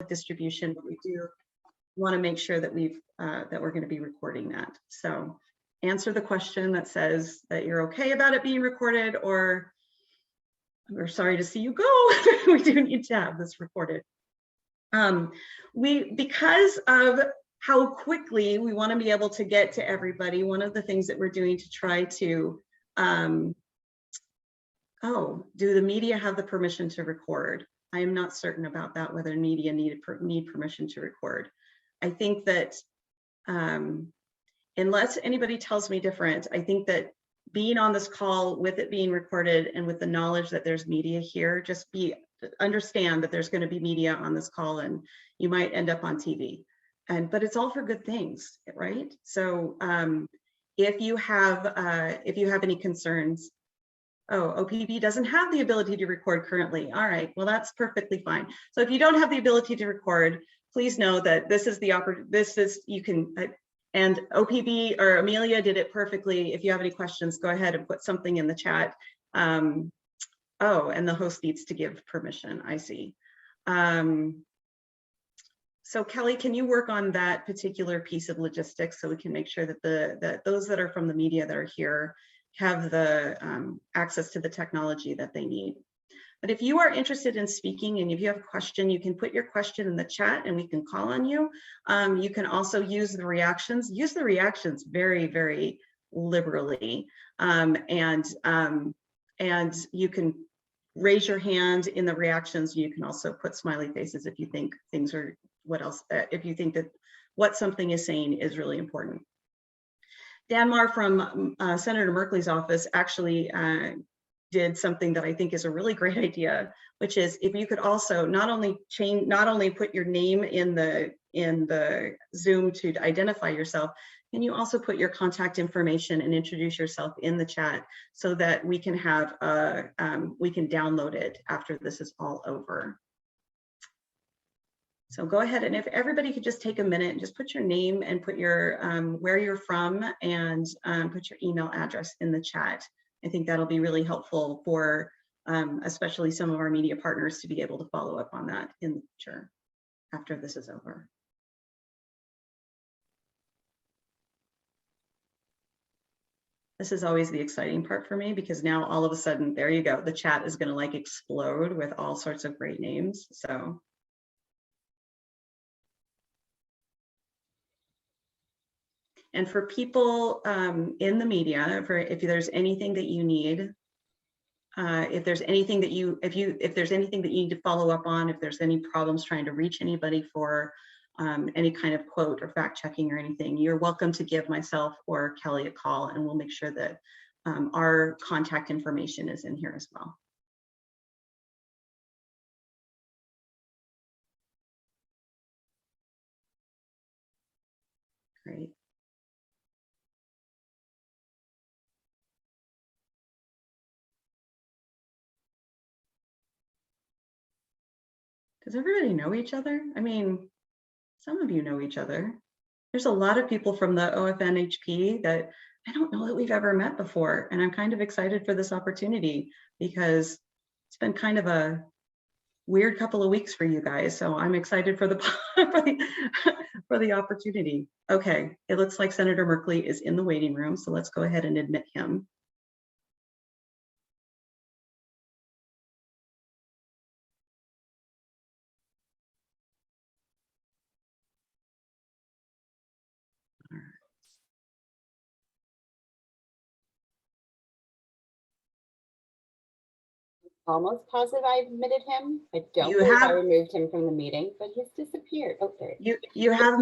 distribution, but we do want to make sure that we're going to be recording that. So answer the question that says that you're okay about it being recorded, or we're sorry to see you go. We do need to have this recorded. Because of how quickly we want to be able to get to everybody, one of the things that we're doing to try to, do the media have the permission to record? I am not certain about that, whether media need permission to record. I think that unless anybody tells me different, I think that being on this call with it being recorded and with the knowledge that there's media here, just understand that there's going to be media on this call and you might end up on TV. But it's all for good things, right? So if you have any concerns, OPB doesn't have the ability to record currently. All right, well, that's perfectly fine. So if you don't have the ability to record, please know that this is and OPB or Amelia did it perfectly. If you have any questions, go ahead and put something in the chat. And the host needs to give permission, I see. So Kelly, can you work on that particular piece of logistics so we can make sure that that those that are from the media that are here have the access to the technology that they need. But if you are interested in speaking and if you have a question, you can put your question in the chat and we can call on you. You can also use the reactions. Use the reactions very, very liberally. And you can raise your hand in the reactions. You can also put smiley faces if you think things are, if you think that what something is saying is really important. Dan Marr from Senator Merkley's office actually did something that I think is a really great idea, which is if you could also not only put your name in the Zoom to identify yourself, can you also put your contact information and introduce yourself in the chat so that we can have we can download it after this is all over. So go ahead, and if everybody could just take a minute and just put your name and put your where you're from and put your email address in the chat. I think that'll be really helpful for especially some of our media partners to be able to follow up on that in the future after this is over. This is always the exciting part for me because now all of a sudden, there you go, the chat is going to like explode with all sorts of great names. So. And for people in the media, if there's anything that you need, if there's anything that you need to follow up on, if there's any problems trying to reach anybody for any kind of quote or fact checking or anything, you're welcome to give myself or Kelly a call, and we'll make sure that our contact information is in here as well. Great. Does everybody know each other? I mean, some of you know each other. There's a lot of people from the OFNHP that I don't know that we've ever met before. And I'm kind of excited for this opportunity because it's been kind of a weird couple of weeks for you guys. So I'm excited for the for the opportunity. Okay, it looks like Senator Merkley is in the waiting room. So let's go ahead and admit him. Almost positive I admitted him. I don't believe I removed him from the meeting, but he's disappeared. Oh, there. You have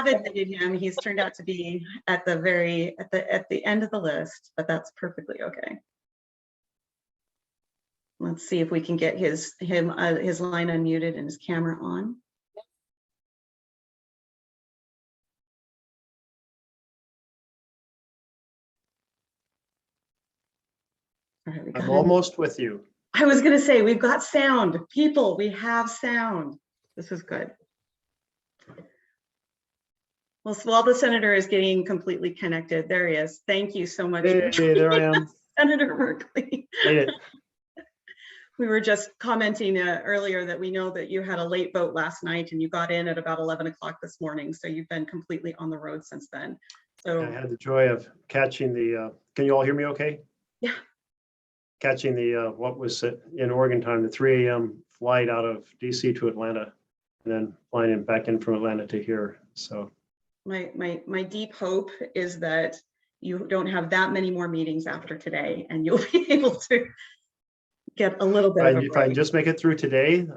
admitted him. He's turned out to be at the end of the list, but that's perfectly okay. Let's see if we can get his line unmuted and his camera on. All right, I'm almost with you. I was going to say, we've got sound. People, we have sound. This is good. Well, so while the senator is getting completely connected, there he is. Thank you so much. Hey, there I am. Senator Merkley. Made it. We were just commenting earlier that we know that you had a late boat last night and you got in at about 11 o'clock this morning. So you've been completely on the road since then. So I had the joy of catching the, can you all hear me okay? Yeah. Catching the, what was in Oregon time, the 3 a.m. flight out of DC to Atlanta, and then flying in back in from Atlanta to here. So my deep hope is that you don't have that many more meetings after today and you'll be able to get a little bit of a break. If I just make it through today,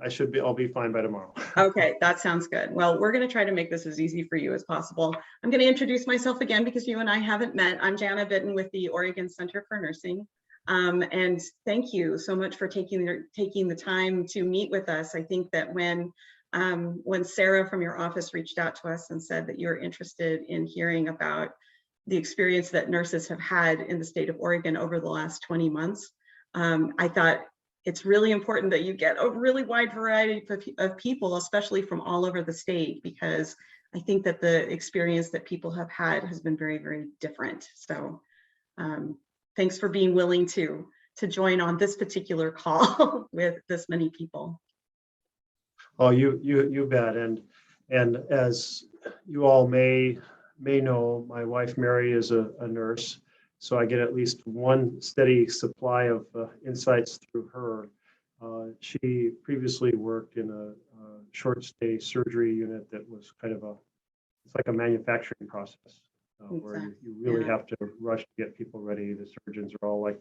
I'll be fine by tomorrow. Okay, that sounds good. Well, we're going to try to make this as easy for you as possible. I'm going to introduce myself again because you and I haven't met. I'm Jana Bitten with the Oregon Center for Nursing. And thank you so much for taking the time to meet with us. I think that when Sarah from your office reached out to us and said that you're interested in hearing about the experience that nurses have had in the state of Oregon over the last 20 months, I thought it's really important that you get a really wide variety of people, especially from all over the state, because I think that the experience that people have had has been very, very different. So thanks for being willing to join on this particular call with this many people. Oh, you bet. And as you all may know, my wife Mary is a nurse, so I get at least one steady supply of insights through her. She previously worked in a short stay surgery unit that was kind of it's like a manufacturing process where you really have to rush to get people ready. The surgeons are all like,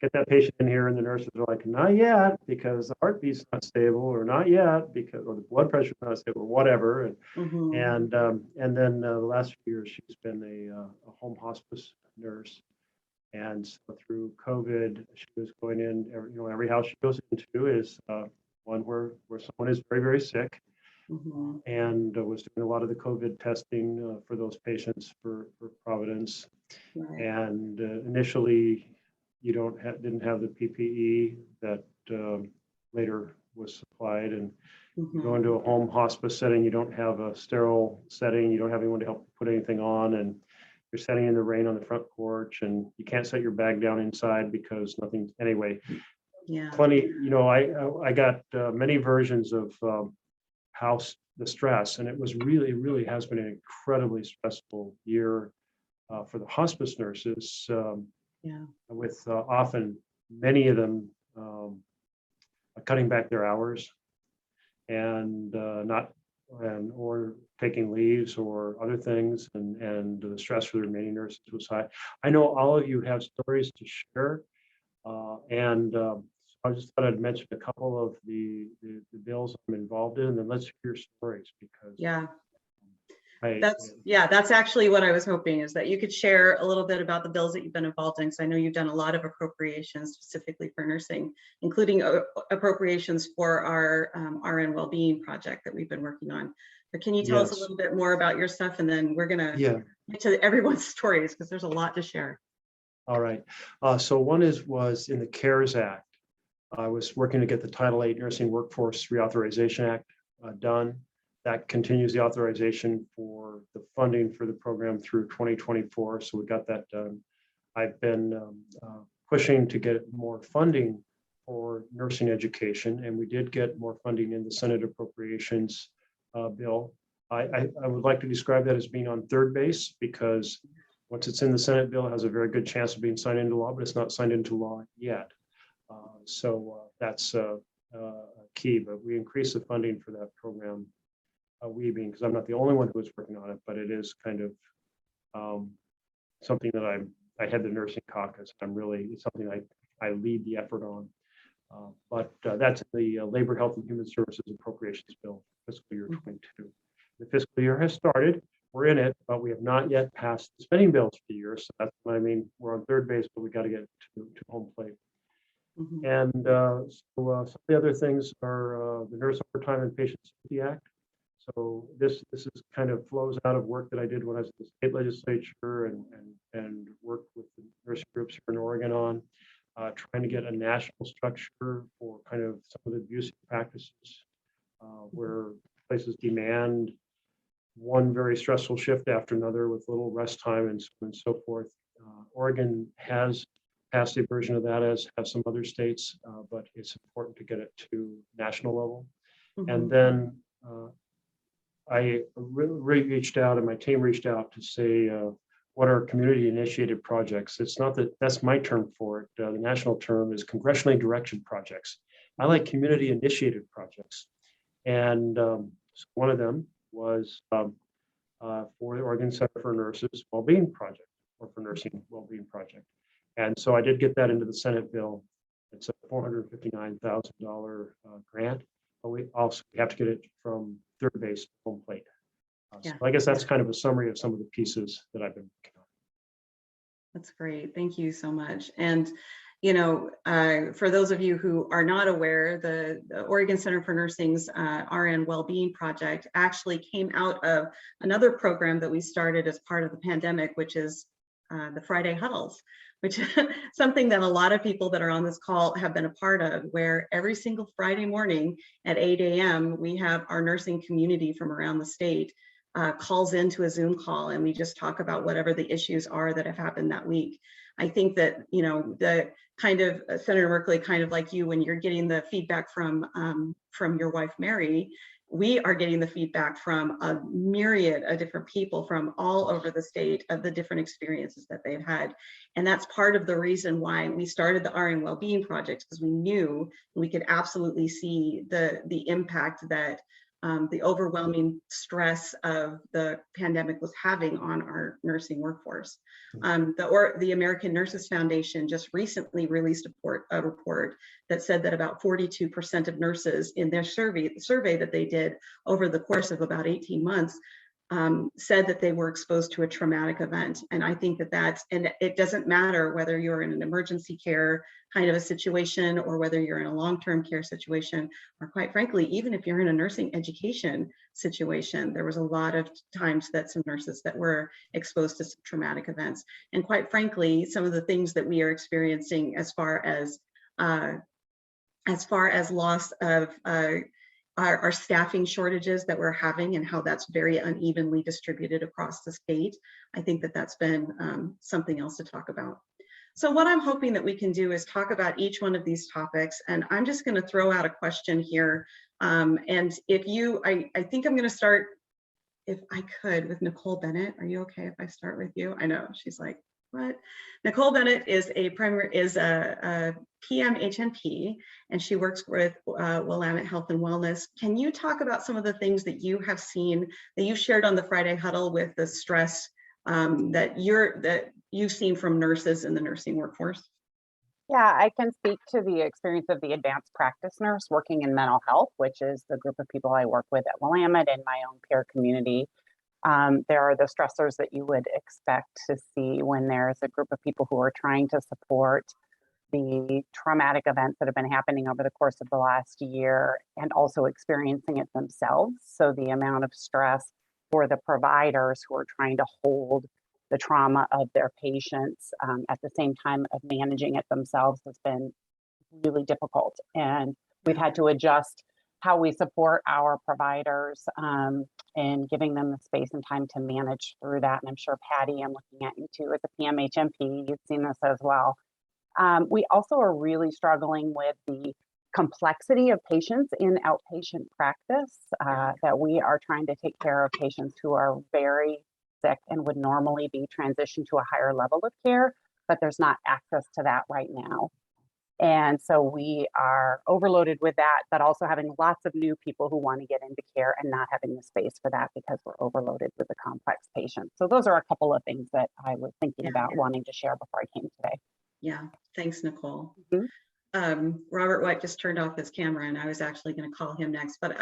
get that patient in here, and the nurses are like, not yet, because the heartbeat's not stable, or not yet because, or the blood pressure's not stable, or whatever. And then the last few years she's been a home hospice nurse, and so through COVID she was going in. Every house she goes into is one where someone is very, very sick, and was doing a lot of the COVID testing for those patients for Providence. Right. And initially, you didn't have the PPE that later was supplied, and you go into a home hospice setting, you don't have a sterile setting, you don't have anyone to help put anything on, and you're sitting in the rain on the front porch, and you can't set your bag down inside because nothing. Anyway, plenty. I got many versions of how the stress, and it really has been an incredibly stressful year for the hospice nurses. With often many of them cutting back their hours and or taking leaves or other things, and the stress for the remaining nurses was high. I know all of you have stories to share, and I just thought I'd mention a couple of the bills I'm involved in, and then let's hear stories, because that's actually what I was hoping, is that you could share a little bit about the bills that you've been involved in, because I know you've done a lot of appropriations specifically for nursing, including appropriations for our RN Wellbeing project that we've been working on. But can you tell us a little bit more about your stuff, and then we're gonna get to everyone's stories, because there's a lot to share. All right. So one was in the CARES Act. I was working to get the Title VIII Nursing Workforce Reauthorization Act done. That continues the authorization for the funding for the program through 2024. So we got that done. I've been pushing to get more funding for nursing education, and we did get more funding in the Senate Appropriations bill. I would like to describe that as being on third base, because once it's in the Senate bill, it has a very good chance of being signed into law, but it's not signed into law yet. So that's key, but we increased the funding for that program. Because I'm not the only one who was working on it, but it is kind of something that I head the nursing caucus. It's something I lead the effort on. But that's the Labor, Health, and Human Services Appropriations Bill, fiscal year 22. The fiscal year has started. We're in it, but we have not yet passed the spending bills for the year. So that's what I mean. We're on third base, but we got to get to home plate. And so some of the other things are the Nurse Overtime and Patient Safety Act. So this is kind of flows out of work that I did when I was in the state legislature, and worked with the nursing groups here in Oregon on trying to get a national structure for kind of some of the abusive practices where places demand one very stressful shift after another with little rest time and so on and so forth. Oregon has capacity version of that, as have some other states, but it's important to get it to national level. And then I reached out, and my team reached out to say, what are community initiated projects? It's not that that's my term for it. The national term is congressionally directed projects. I like community initiated projects. And so one of them was for the Oregon Center for Nurses Wellbeing Project, or for Nursing Wellbeing Project. And so I did get that into the Senate bill. It's a $459,000 grant, but we have to get it from third base home plate. So I guess that's kind of a summary of some of the pieces that I've been working on. That's great. Thank you so much. And, you know, for those of you who are not aware, the Oregon Center for Nursing's RN Wellbeing Project actually came out of another program that we started as part of the pandemic, which is the Friday huddles, which is something that a lot of people that are on this call have been a part of, where every single Friday morning at 8 a.m. we have our nursing community from around the state calls into a Zoom call, and we just talk about whatever the issues are that have happened that week. I think that, you know, the kind of Senator Merkley, kind of like you, when you're getting the feedback from your wife, Mary, we are getting the feedback from a myriad of different people from all over the state of the different experiences that they've had. And that's part of the reason why we started the RN Wellbeing Project, because we knew we could absolutely see the impact that the overwhelming stress of the pandemic was having on our nursing workforce. The American Nurses Foundation just recently released a report that said that about 42% of nurses in their survey that they did over the course of about 18 months said that they were exposed to a traumatic event. And I think that and it doesn't matter whether you're in an emergency care kind of a situation, or whether you're in a long-term care situation, or quite frankly, even if you're in a nursing education situation. There was a lot of times that some nurses that were exposed to some traumatic events. And quite frankly, some of the things that we are experiencing as far as loss of our staffing shortages that we're having, and how that's very unevenly distributed across the state. I think that that's been something else to talk about. So what I'm hoping that we can do is talk about each one of these topics, and I'm just going to throw out a question here. And if you, I think I'm going to start, if I could, with Nicole Bennett. Are you okay if I start with you? I know she's like, what? Nicole Bennett is a PM HNP, and she works with Willamette Health and Wellness. Can you talk about some of the things that you have seen, that you shared on the Friday huddle, with the stress that you've seen from nurses in the nursing workforce? Yeah, I can speak to the experience of the advanced practice nurse working in mental health, which is the group of people I work with at Willamette and my own peer community. There are the stressors that you would expect to see when there's a group of people who are trying to support the traumatic events that have been happening over the course of the last year, and also experiencing it themselves. So the amount of stress for the providers who are trying to hold the trauma of their patients at the same time of managing it themselves has been really difficult. And we've had to adjust how we support our providers and giving them the space and time to manage through that. And I'm sure, Patty, I'm looking at you too as a PMHMP, you've seen this as well. We also are really struggling with the complexity of patients in outpatient practice, that we are trying to take care of patients who are very sick and would normally be transitioned to a higher level of care, but there's not access to that right now. And so we are overloaded with that, but also having lots of new people who want to get into care and not having the space for that because we're overloaded with the complex patients. So those are a couple of things that I was thinking about wanting to share before I came today. Yeah, thanks, Nicole. Mm-hmm. Robert White just turned off his camera, and I was actually going to call him next, but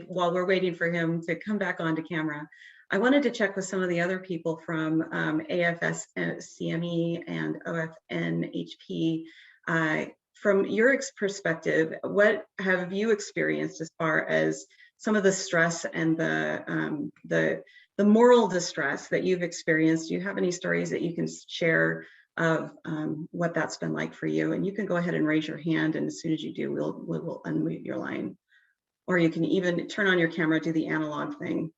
while we're waiting for him to come back onto camera, I wanted to check with some of the other people from AFS, CME, and OFNHP. From your perspective, what have you experienced as far as some of the stress and the moral distress that you've experienced? Do you have any stories that you can share of what that's been like for you? And you can go ahead and raise your hand, and as soon as you do, we'll unmute your line. Or you can even turn on your camera, do the analog thing.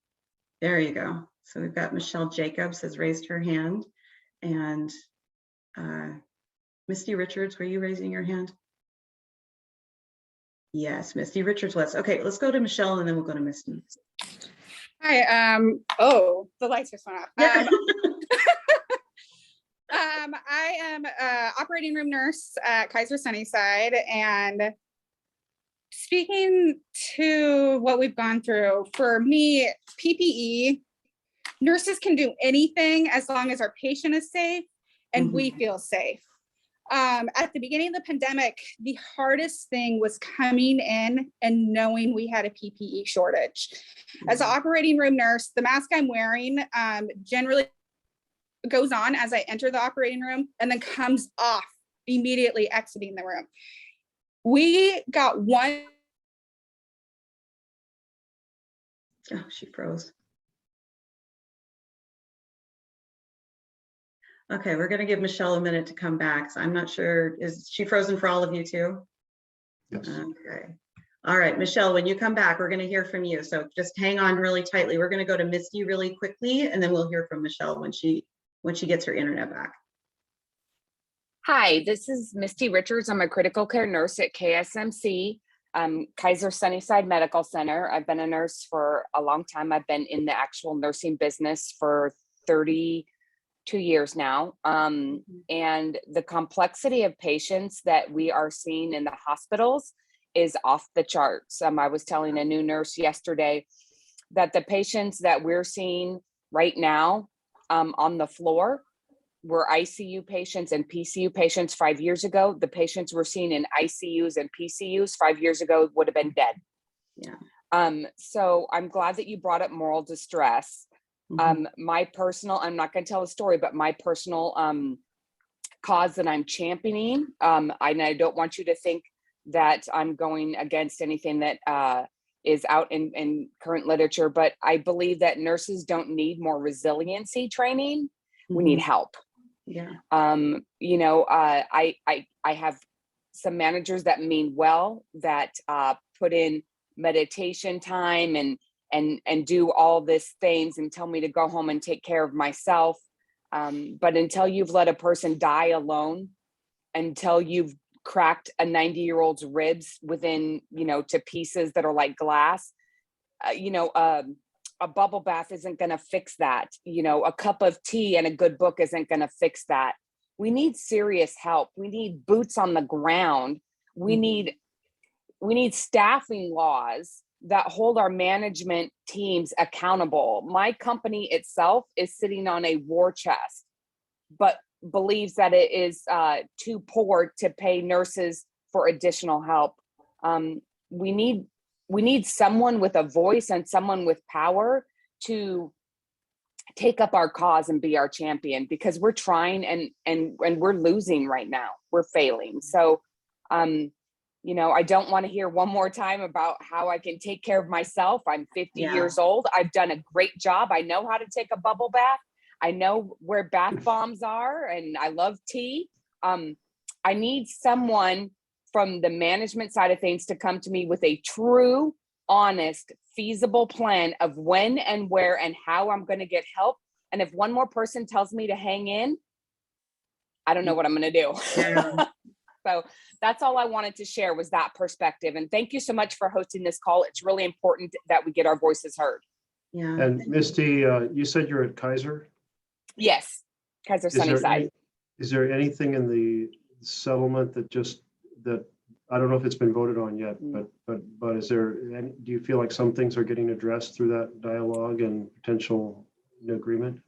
There you go. So we've got Michelle Jacobs has raised her hand, and Misty Richards, were you raising your hand? Yes, Misty Richards was. Okay, let's go to Michelle and then we'll go to Misty. Hi, oh, the lights just went off. Yeah. I am a operating room nurse at Kaiser Sunnyside, and speaking to what we've gone through, for me, PPE, nurses can do anything as long as our patient is safe and we feel safe. At the beginning of the pandemic, the hardest thing was coming in and knowing we had a PPE shortage. As an operating room nurse, the mask I'm wearing generally goes on as I enter the operating room and then comes off immediately exiting the room. We got one. Oh, she froze. Okay, we're going to give Michelle a minute to come back. So I'm not sure, is she frozen for all of you too? Yes. Okay. All right, Michelle, when you come back, we're going to hear from you. So just hang on really tightly. We're going to go to Misty really quickly, and then we'll hear from Michelle when she gets her internet back. Hi, this is Misty Richards. I'm a critical care nurse at KSMC, Kaiser Sunnyside Medical Center. I've been a nurse for a long time. I've been in the actual nursing business for 32 years now. And the complexity of patients that we are seeing in the hospitals is off the charts. I was telling a new nurse yesterday that the patients that we're seeing right now on the floor were ICU patients and PCU patients 5 years ago. The patients we're seeing in ICUs and PCUs 5 years ago would have been dead. Yeah. So I'm glad that you brought up moral distress. My personal, I'm not going to tell a story, but my personal cause that I'm championing, and I don't want you to think that I'm going against anything that is out in current literature, but I believe that nurses don't need more resiliency training. We need help. Yeah. You know, I have some managers that mean well, that put in meditation time and do all these things and tell me to go home and take care of myself. But until you've let a person die alone, until you've cracked a 90-year-old's ribs within, you know, to pieces that are like glass, you know, a bubble bath isn't going to fix that. You know, a cup of tea and a good book isn't going to fix that. We need serious help. We need boots on the ground. We need staffing laws that hold our management teams accountable. My company itself is sitting on a war chest, but believes that it is too poor to pay nurses for additional help. We need someone with a voice and someone with power to take up our cause and be our champion, because we're trying and we're losing right now. We're failing. So, you know, I don't want to hear one more time about how I can take care of myself. I'm 50 years old. I've done a great job. I know how to take a bubble bath. I know where bath bombs are, and I love tea. I need someone from the management side of things to come to me with a true, honest, feasible plan of when and where and how I'm going to get help. And if one more person tells me to hang in, I don't know what I'm going to do. Yeah. So that's all I wanted to share, was that perspective. And thank you so much for hosting this call. It's really important that we get our voices heard. Yeah. And Misty, you said you're at Kaiser? Yes, Kaiser Sunnyside. Is there anything in the settlement that I don't know if it's been voted on yet, but is there do you feel like some things are getting addressed through that dialogue and potential agreement?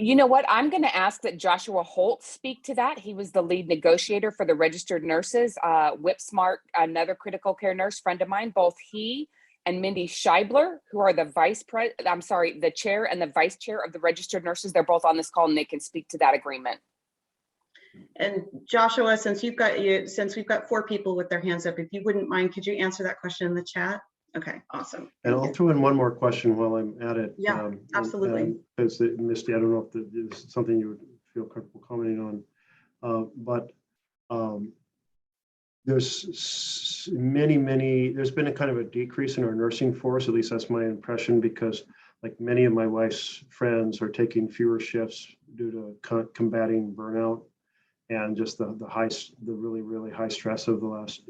You know what? I'm going to ask that Joshua Holt speak to that. He was the lead negotiator for the registered nurses. Whip Smart, another critical care nurse friend of mine, both he and Mindy Scheibler, who are the chair and the vice chair of the registered nurses. They're both on this call and they can speak to that agreement. And Joshua, since we've got 4 people with their hands up, if you wouldn't mind, could you answer that question in the chat? Okay, awesome. And I'll throw in one more question while I'm at it. Yeah, absolutely. Because Misty, I don't know if this is something you would feel comfortable commenting on, but there's there's been a kind of a decrease in our nursing force, at least that's my impression, because like many of my wife's friends are taking fewer shifts due to combating burnout. and just the really high stress of the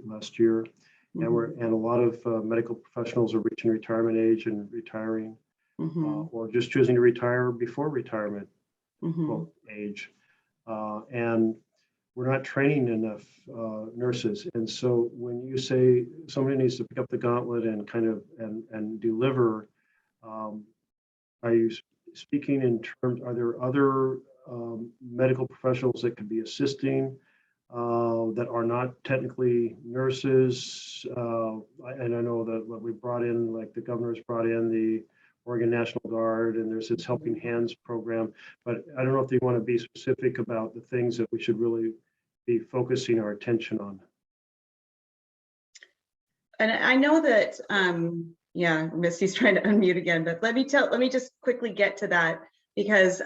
last year. And a lot of medical professionals are reaching retirement age and retiring, or just choosing to retire before retirement quote, age. And we're not training enough nurses. And so when you say somebody needs to pick up the gauntlet and kind of and deliver, are you speaking in terms, are there other medical professionals that could be assisting that are not technically nurses? And I know that what we brought in, like the governor's brought in the Oregon National Guard, and there's this Helping Hands program, but I don't know if you want to be specific about the things that we should really be focusing our attention on. And I know that, yeah, Misty's trying to unmute again, but let me just quickly get to that, because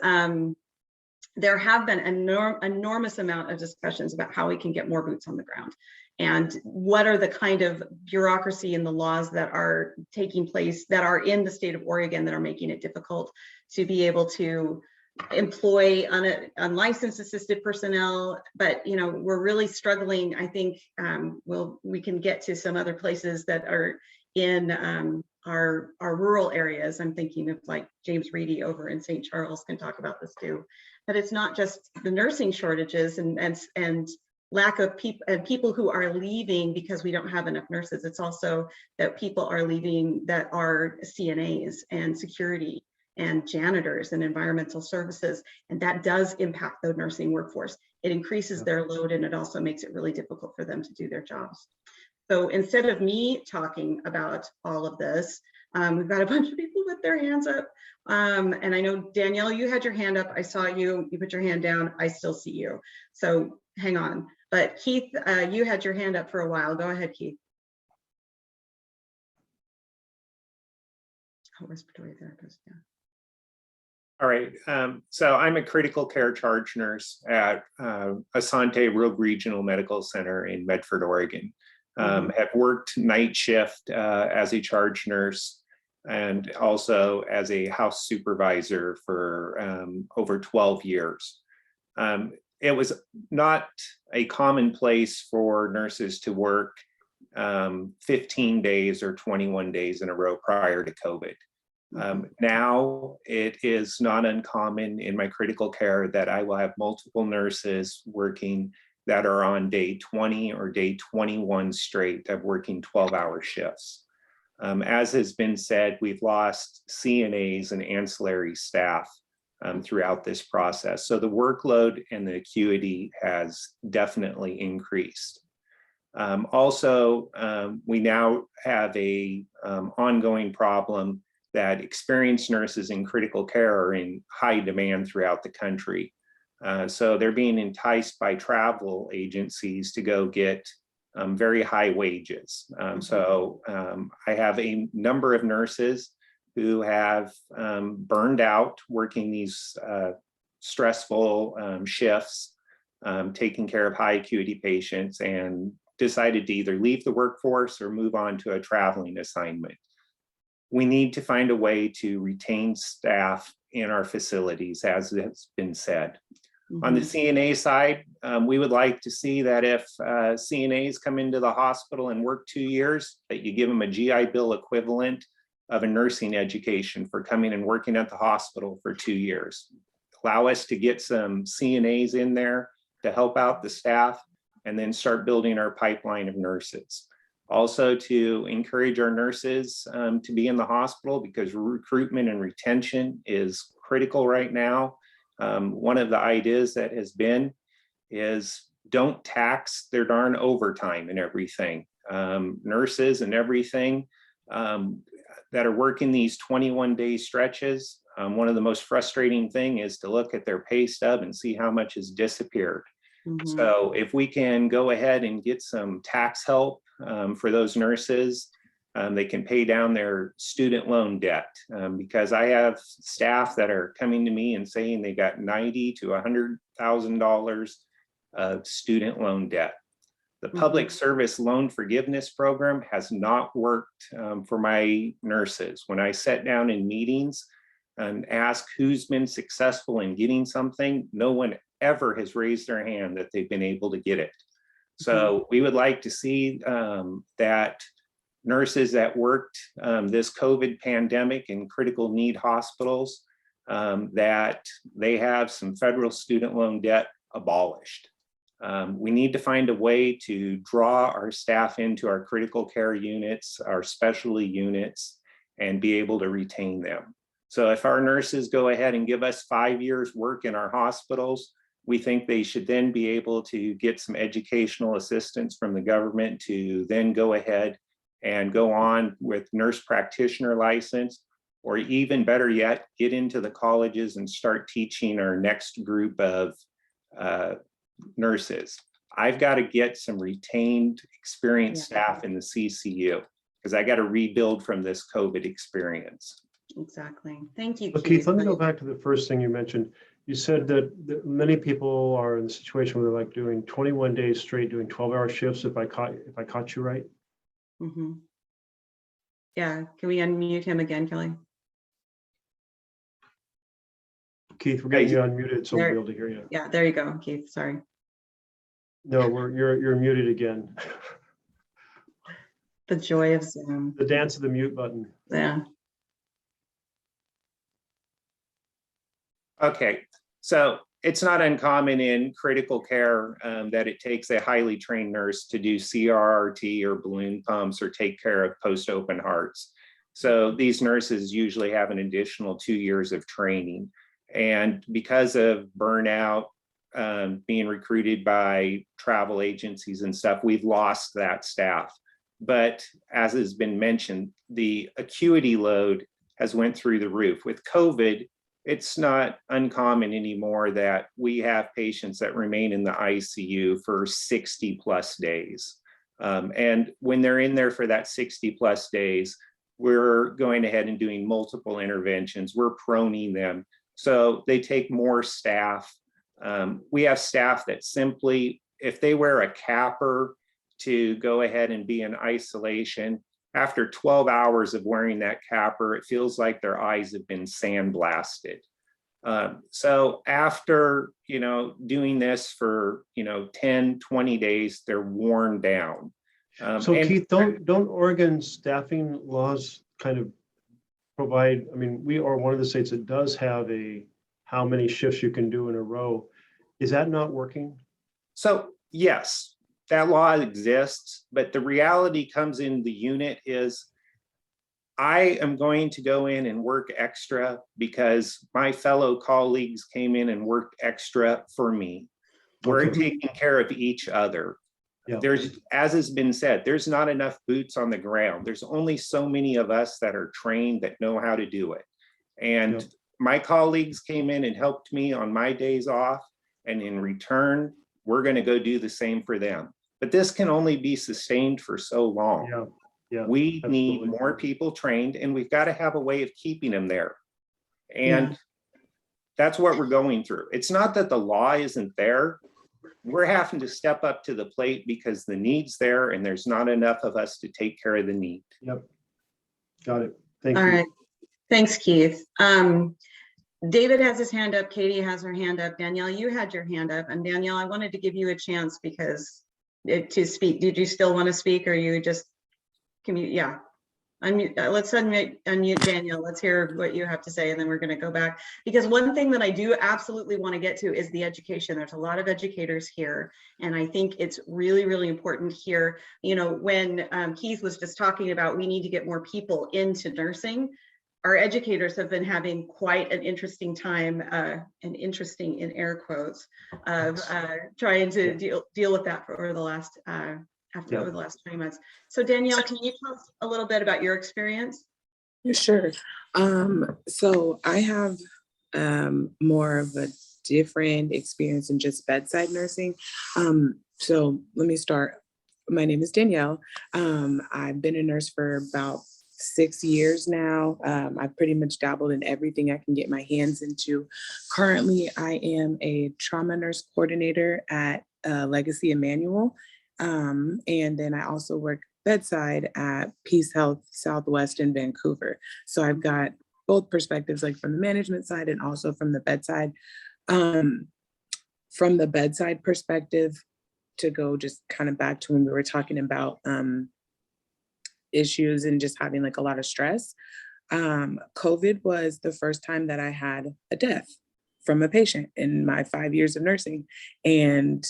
there have been an enormous amount of discussions about how we can get more boots on the ground, and what are the kind of bureaucracy and the laws that are taking place that are in the state of Oregon that are making it difficult to be able to employ unlicensed assisted personnel. But you know, we're really struggling. I think we can get to some other places that are in our rural areas. I'm thinking of like James Reedy over in St. Charles can talk about this too. But it's not just the nursing shortages and lack of people who are leaving because we don't have enough nurses. It's also that people are leaving that are CNAs and security and janitors and environmental services, and that does impact the nursing workforce. It increases their load, and it also makes it really difficult for them to do their jobs. So instead of me talking about all of this, we've got a bunch of people with their hands up. And I know, Danielle, you had your hand up. I saw you, you put your hand down. I still see you. So hang on. But Keith, you had your hand up for a while. Go ahead, Keith. Oh, respiratory therapist, yeah. All right, so I'm a critical care charge nurse at Asante Rogue Regional Medical Center in Medford, Oregon. Have worked night shift as a charge nurse and also as a house supervisor for over 12 years. It was not a commonplace for nurses to work 15 days or 21 days in a row prior to COVID. Now it is not uncommon in my critical care that I will have multiple nurses working that are on day 20 or day 21 straight of working 12-hour shifts. As has been said, we've lost CNAs and ancillary staff throughout this process. So the workload and the acuity has definitely increased. Also, we now have a ongoing problem that experienced nurses in critical care are in high demand throughout the country. So they're being enticed by travel agencies to go get very high wages. So I have a number of nurses who have burned out working these stressful shifts, taking care of high acuity patients, and decided to either leave the workforce or move on to a traveling assignment. We need to find a way to retain staff in our facilities, as has been said. On the CNA side, we would like to see that if CNAs come into the hospital and work 2 years, that you give them a GI Bill equivalent of a nursing education for coming and working at the hospital for 2 years. Allow us to get some CNAs in there to help out the staff, and then start building our pipeline of nurses. Also to encourage our nurses to be in the hospital, because recruitment and retention is critical right now. One of the ideas that has been is don't tax their darn overtime and everything. Nurses and everything that are working these 21-day stretches, one of the most frustrating thing is to look at their pay stub and see how much has disappeared. So if we can go ahead and get some tax help for those nurses, they can pay down their student loan debt, because I have staff that are coming to me and saying they got $90,000 to $100,000 of student loan debt. The public service loan forgiveness program has not worked for my nurses. When I sat down in meetings, and ask who's been successful in getting something, no one ever has raised their hand that they've been able to get it. So we would like to see that nurses that worked this COVID pandemic in critical need hospitals, that they have some federal student loan debt abolished. We need to find a way to draw our staff into our critical care units, our specialty units, and be able to retain them. So if our nurses go ahead and give us 5 years work in our hospitals, we think they should then be able to get some educational assistance from the government to then go ahead and go on with nurse practitioner license, or even better yet, get into the colleges and start teaching our next group of nurses. I've got to get some retained experienced staff in the CCU because I got to rebuild from this COVID experience. Exactly. Thank you, Keith. Keith. Let me go back to the first thing you mentioned. You said that many people are in the situation where they're like doing 21 days straight, doing 12-hour shifts, if I caught you right. Mm-hmm. Yeah, can we unmute him again, Kelly? Keith, we're getting you unmuted, so we'll be able to hear you. Yeah, there you go, Keith, sorry. No, you're muted again. The joy of Zoom. The dance of the mute button. Yeah. Okay, so it's not uncommon in critical care that it takes a highly trained nurse to do CRRT or balloon pumps or take care of post-open hearts. So these nurses usually have an additional 2 years of training. And because of burnout, being recruited by travel agencies and stuff, we've lost that staff. But as has been mentioned, the acuity load has went through the roof. With COVID, it's not uncommon anymore that we have patients that remain in the ICU for 60 plus days. And when they're in there for that 60 plus days, we're going ahead and doing multiple interventions. We're proning them. So they take more staff. We have staff that simply, if they wear a capper to go ahead and be in isolation, after 12 hours of wearing that capper, it feels like their eyes have been sandblasted. So after, doing this for, 10, 20 days, they're worn down. So Keith, don't Oregon staffing laws kind of provide, we are one of the states that does have how many shifts you can do in a row. Is that not working? So yes, that law exists, but the reality comes in the unit is I am going to go in and work extra because my fellow colleagues came in and worked extra for me. We're taking care of each other. Yeah. There's, as has been said, there's not enough boots on the ground. There's only so many of us that are trained that know how to do it. And my colleagues came in and helped me on my days off. And in return, we're going to go do the same for them. But this can only be sustained for so long. We need more people trained, and we've got to have a way of keeping them there. And that's what we're going through. It's not that the law isn't there. We're having to step up to the plate because the need's there and there's not enough of us to take care of the need. Yep. Got it. Thank you. All right. Thanks, Keith. David has his hand up. Katie has her hand up. Danielle, you had your hand up. And Danielle, I wanted to give you a chance because to speak. Did you still want to speak, or you just commute? Yeah. Unmute, let's unmute Danielle. Let's hear what you have to say, and then we're going to go back. Because one thing that I do absolutely want to get to is the education. There's a lot of educators here, and I think it's really, really important here. When Keith was just talking about we need to get more people into nursing, our educators have been having quite an interesting time, and interesting in air quotes, of trying to deal with that over the last over the last 20 months. So Danielle, can you tell us a little bit about your experience? Sure. So I have more of a different experience in just bedside nursing. So let me start. My name is Danielle. I've been a nurse for about 6 years now. I've pretty much dabbled in everything I can get my hands into. Currently, I am a trauma nurse coordinator at Legacy Emmanuel. And then I also work bedside at Peace Health Southwest in Vancouver. So I've got both perspectives, like from the management side and also from the bedside. From the bedside perspective, to go just kind of back to when we were talking about issues and just having like a lot of stress. COVID was the first time that I had a death from a patient in my 5 years of nursing. And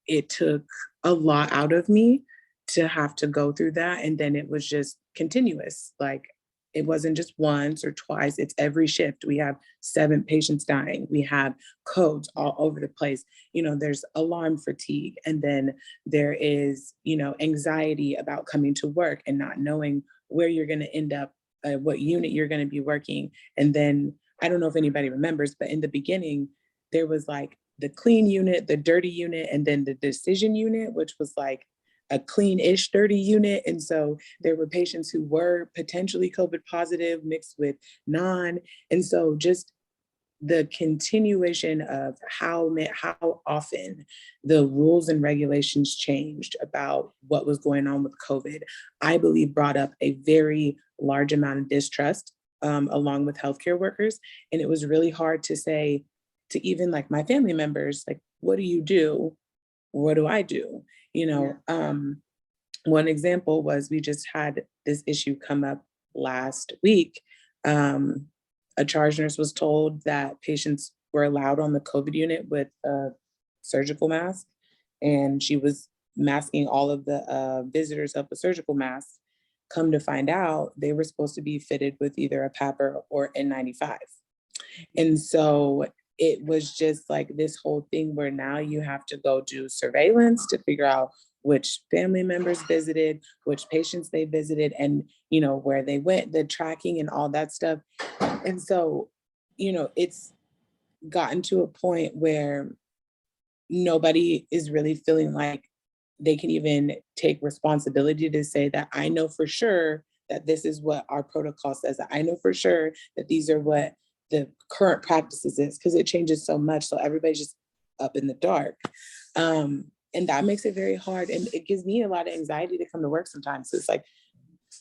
it took a lot out of me to have to go through that. And then it was just continuous. Like it wasn't just once or twice, it's every shift. We have 7 patients dying. We have codes all over the place. You know, there's alarm fatigue. And then there is, you know, anxiety about coming to work and not knowing where you're going to end up, what unit you're going to be working. And then I don't know if anybody remembers, but in the beginning, there was like the clean unit, the dirty unit, and then the decision unit, which was like a clean-ish dirty unit. And so there were patients who were potentially COVID positive mixed with non. And so just the continuation of how often the rules and regulations changed about what was going on with COVID, I believe brought up a very large amount of distrust along with healthcare workers. And it was really hard to say to even like my family members, like, what do you do? What do I do? You know, one example was we just had this issue come up last week. A charge nurse was told that patients were allowed on the COVID unit with a surgical mask, and she was masking all of the visitors up with surgical masks. Come to find out, they were supposed to be fitted with either a PAPR or N95. And so it was just like this whole thing where now you have to go do surveillance to figure out which family members visited, which patients they visited, and, you know, where they went, the tracking and all that stuff. And so, you know, it's gotten to a point where nobody is really feeling like they can even take responsibility to say that I know for sure that this is what our protocol says. I know for sure that these are what the current practices is, because it changes so much. So everybody's just up in the dark. And that makes it very hard. And it gives me a lot of anxiety to come to work sometimes. So it's like,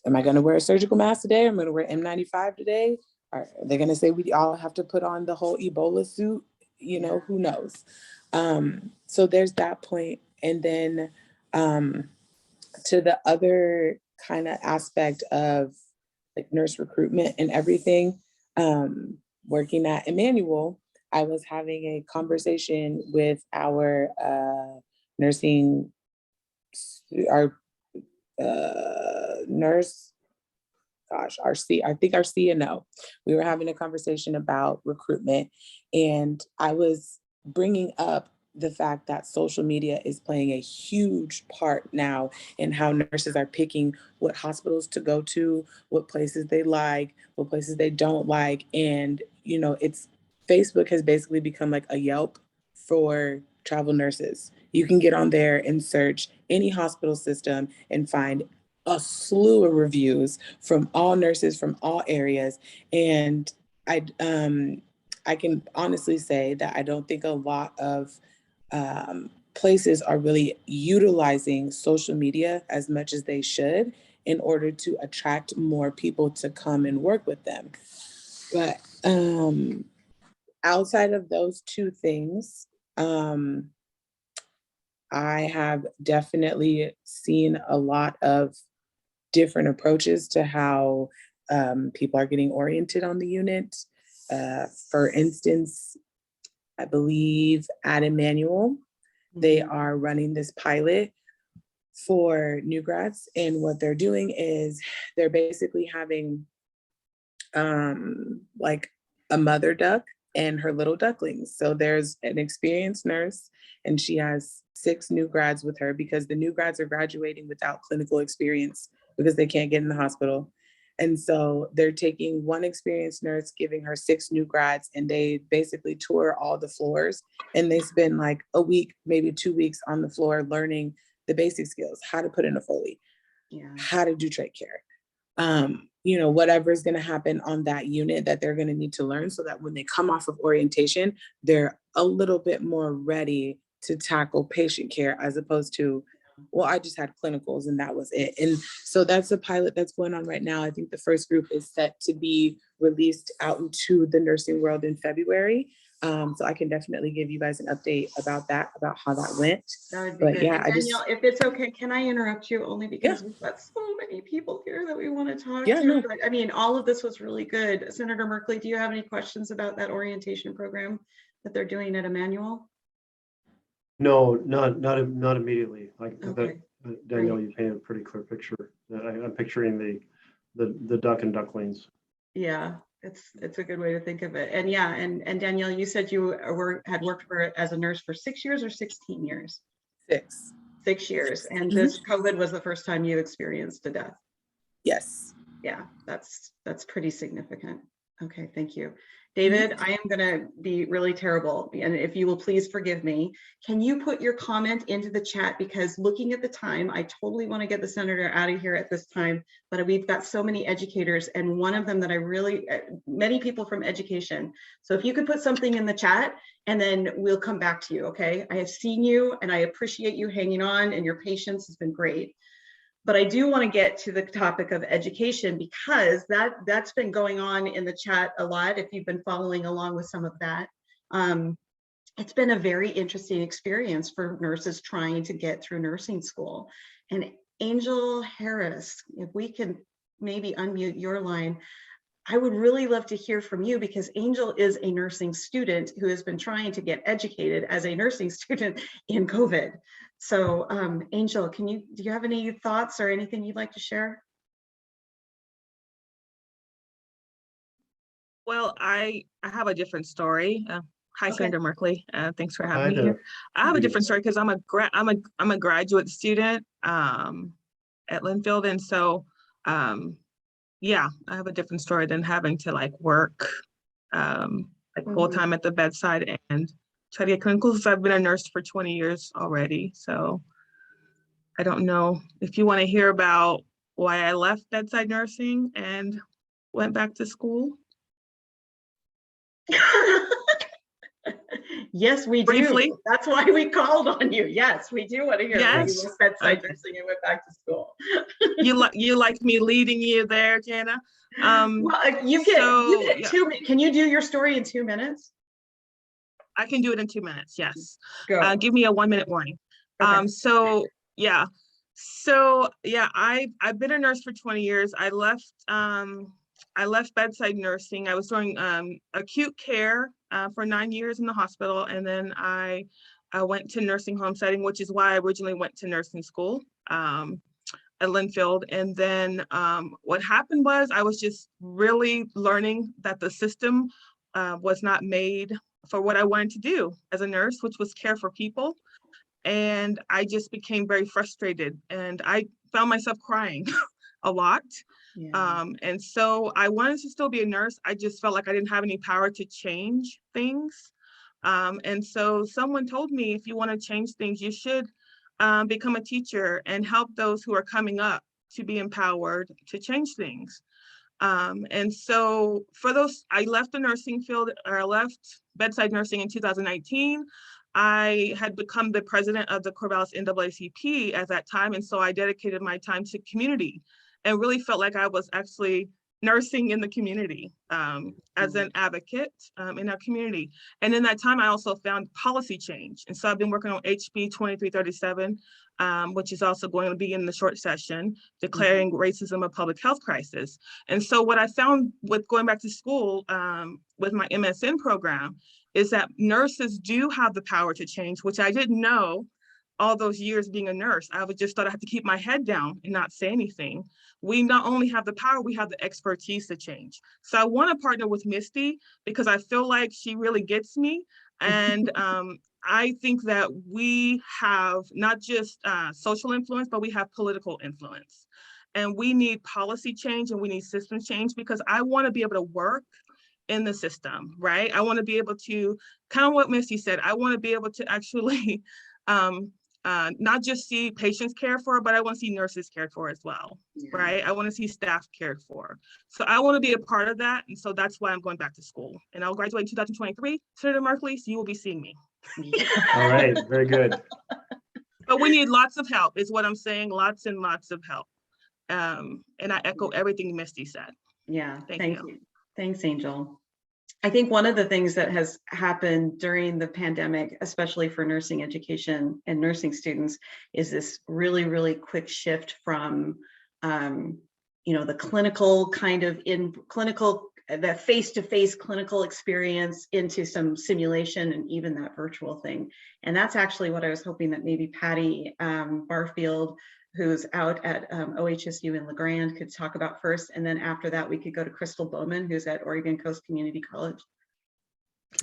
am I going to wear a surgical mask today? I'm going to wear N95 today. Are they going to say we all have to put on the whole Ebola suit? You know, who knows? So there's that point. And then to the other kind of aspect of like nurse recruitment and everything, working at Emmanuel, I was having a conversation with our nursing, our nurse, gosh, our CNO. We were having a conversation about recruitment, and I was bringing up the fact that social media is playing a huge part now in how nurses are picking what hospitals to go to, what places they like, what places they don't like. And, you know, Facebook has basically become like a Yelp for travel nurses. You can get on there and search any hospital system and find a slew of reviews from all nurses from all areas. And I can honestly say that I don't think a lot of places are really utilizing social media as much as they should in order to attract more people to come and work with them. But outside of those two things, I have definitely seen a lot of different approaches to how people are getting oriented on the unit. For instance, I believe at Emmanuel, they are running this pilot for new grads. And what they're doing is they're basically having like a mother duck and her little ducklings. So there's an experienced nurse, and she has 6 new grads with her because the new grads are graduating without clinical experience because they can't get in the hospital. And so they're taking one experienced nurse, giving her 6 new grads, and they basically tour all the floors, and they spend like a week, maybe 2 weeks on the floor learning the basic skills, how to put in a Foley, how to do trach care, you know, whatever is going to happen on that unit that they're going to need to learn, so that when they come off of orientation, they're a little bit more ready to tackle patient care, as opposed to well, I just had clinicals and that was it. And so that's a pilot that's going on right now. I think the first group is set to be released out into the nursing world in February. So I can definitely give you guys an update about that, about how that went. That would be But good. yeah, And I just, Danielle, if it's okay, can I interrupt you only because we've got so many people here that we want to talk Yeah, to? no. But I mean, all of this was really good. Senator Merkley, do you have any questions about that orientation program that they're doing at Emmanuel? No, not immediately. Like Okay, Danielle, great. you painted a pretty clear picture. I'm picturing the duck and ducklings. Yeah, it's a good way to think of it. And yeah, and Danielle, you said you had worked as a nurse for 6 years or 16 years? 6. 6 years. And this COVID was the first time you experienced a death. Yes. Yeah, that's pretty significant. Okay, thank you. David, I am gonna be really terrible, and if you will please forgive me, can you put your comment into the chat? Because looking at the time, I totally want to get the senator out of here at this time, but we've got so many educators, and one of them that I really, many people from education. So if you could put something in the chat, and then we'll come back to you, okay? I have seen you, and I appreciate you hanging on, and your patience has been great. But I do want to get to the topic of education because that's been going on in the chat a lot. If you've been following along with some of that, it's been a very interesting experience for nurses trying to get through nursing school. And Angel Harris, if we can maybe unmute your line, I would really love to hear from you because Angel is a nursing student who has been trying to get educated as a nursing student in COVID. So Angel, do you have any thoughts or anything you'd like to share? Well, I have a different story. Hi, Okay. Senator Merkley. Thanks for Hi having me there. here. I have a different story because I'm a graduate student at Linfield, and so yeah, I have a different story than having to like work like full time at the bedside and try to get clinicals. I've been a nurse for 20 years already, so I don't know if you want to hear about why I left bedside nursing and went back to school. Yes, we Briefly. do. That's why we called on you. Yes, we do want to hear why you left bedside Okay. nursing and went back to school. You like me leading you there, Jana? Well, you get yeah. 2 minutes. Can you do your story in 2 minutes? I can do it in 2 minutes. Yes. Go. Give me a 1-minute warning. Okay. So yeah, I've been a nurse for 20 years. I left bedside nursing. I was doing acute care for 9 years in the hospital, and then I went to nursing home setting, which is why I originally went to nursing school at Linfield. And then what happened was I was just really learning that the system was not made for what I wanted to do as a nurse, which was care for people. And I just became very frustrated, and I found myself crying a lot. Yeah. And so I wanted to still be a nurse. I just felt like I didn't have any power to change things. And so someone told me, if you want to change things, you should become a teacher and help those who are coming up to be empowered to change things. And so for those, I left the nursing field, or I left bedside nursing in 2019. I had become the president of the Corvallis NAACP at that time. And so I dedicated my time to community and really felt like I was actually nursing in the community as an advocate in our community. And in that time, I also found policy change. And so I've been working on HB 2337, which is also going to be in the short session, declaring racism a public health crisis. And so what I found with going back to school with my MSN program is that nurses do have the power to change, which I didn't know all those years being a nurse. I would just thought I had to keep my head down and not say anything. We not only have the power, we have the expertise to change. So I want to partner with Misty because I feel like she really gets me. And I think that we have not just social influence, but we have political influence. And we need policy change and we need system change because I want to be able to work in the system, right? I want to be able to, kind of what Misty said, I want to be able to actually not just see patients cared for, but I want to see nurses cared for as well, right? I want to see staff cared for. So I want to be a part of that. And so that's why I'm going back to school. And I'll graduate in 2023. Senator Merkley, so you will be seeing me. All right, very good. But we need lots of help is what I'm saying, lots and lots of help. And I echo everything Misty said. Yeah, Thank you. Thanks, Angel. I think one of the things that has happened during the pandemic, especially for nursing education and nursing students, is this really, really quick shift from, the clinical kind of the face-to-face clinical experience into some simulation and even that virtual thing. And that's actually what I was hoping that maybe Patty Barfield, who's out at OHSU in LeGrand, could talk about first. And then after that, we could go to Crystal Bowman, who's at Oregon Coast Community College.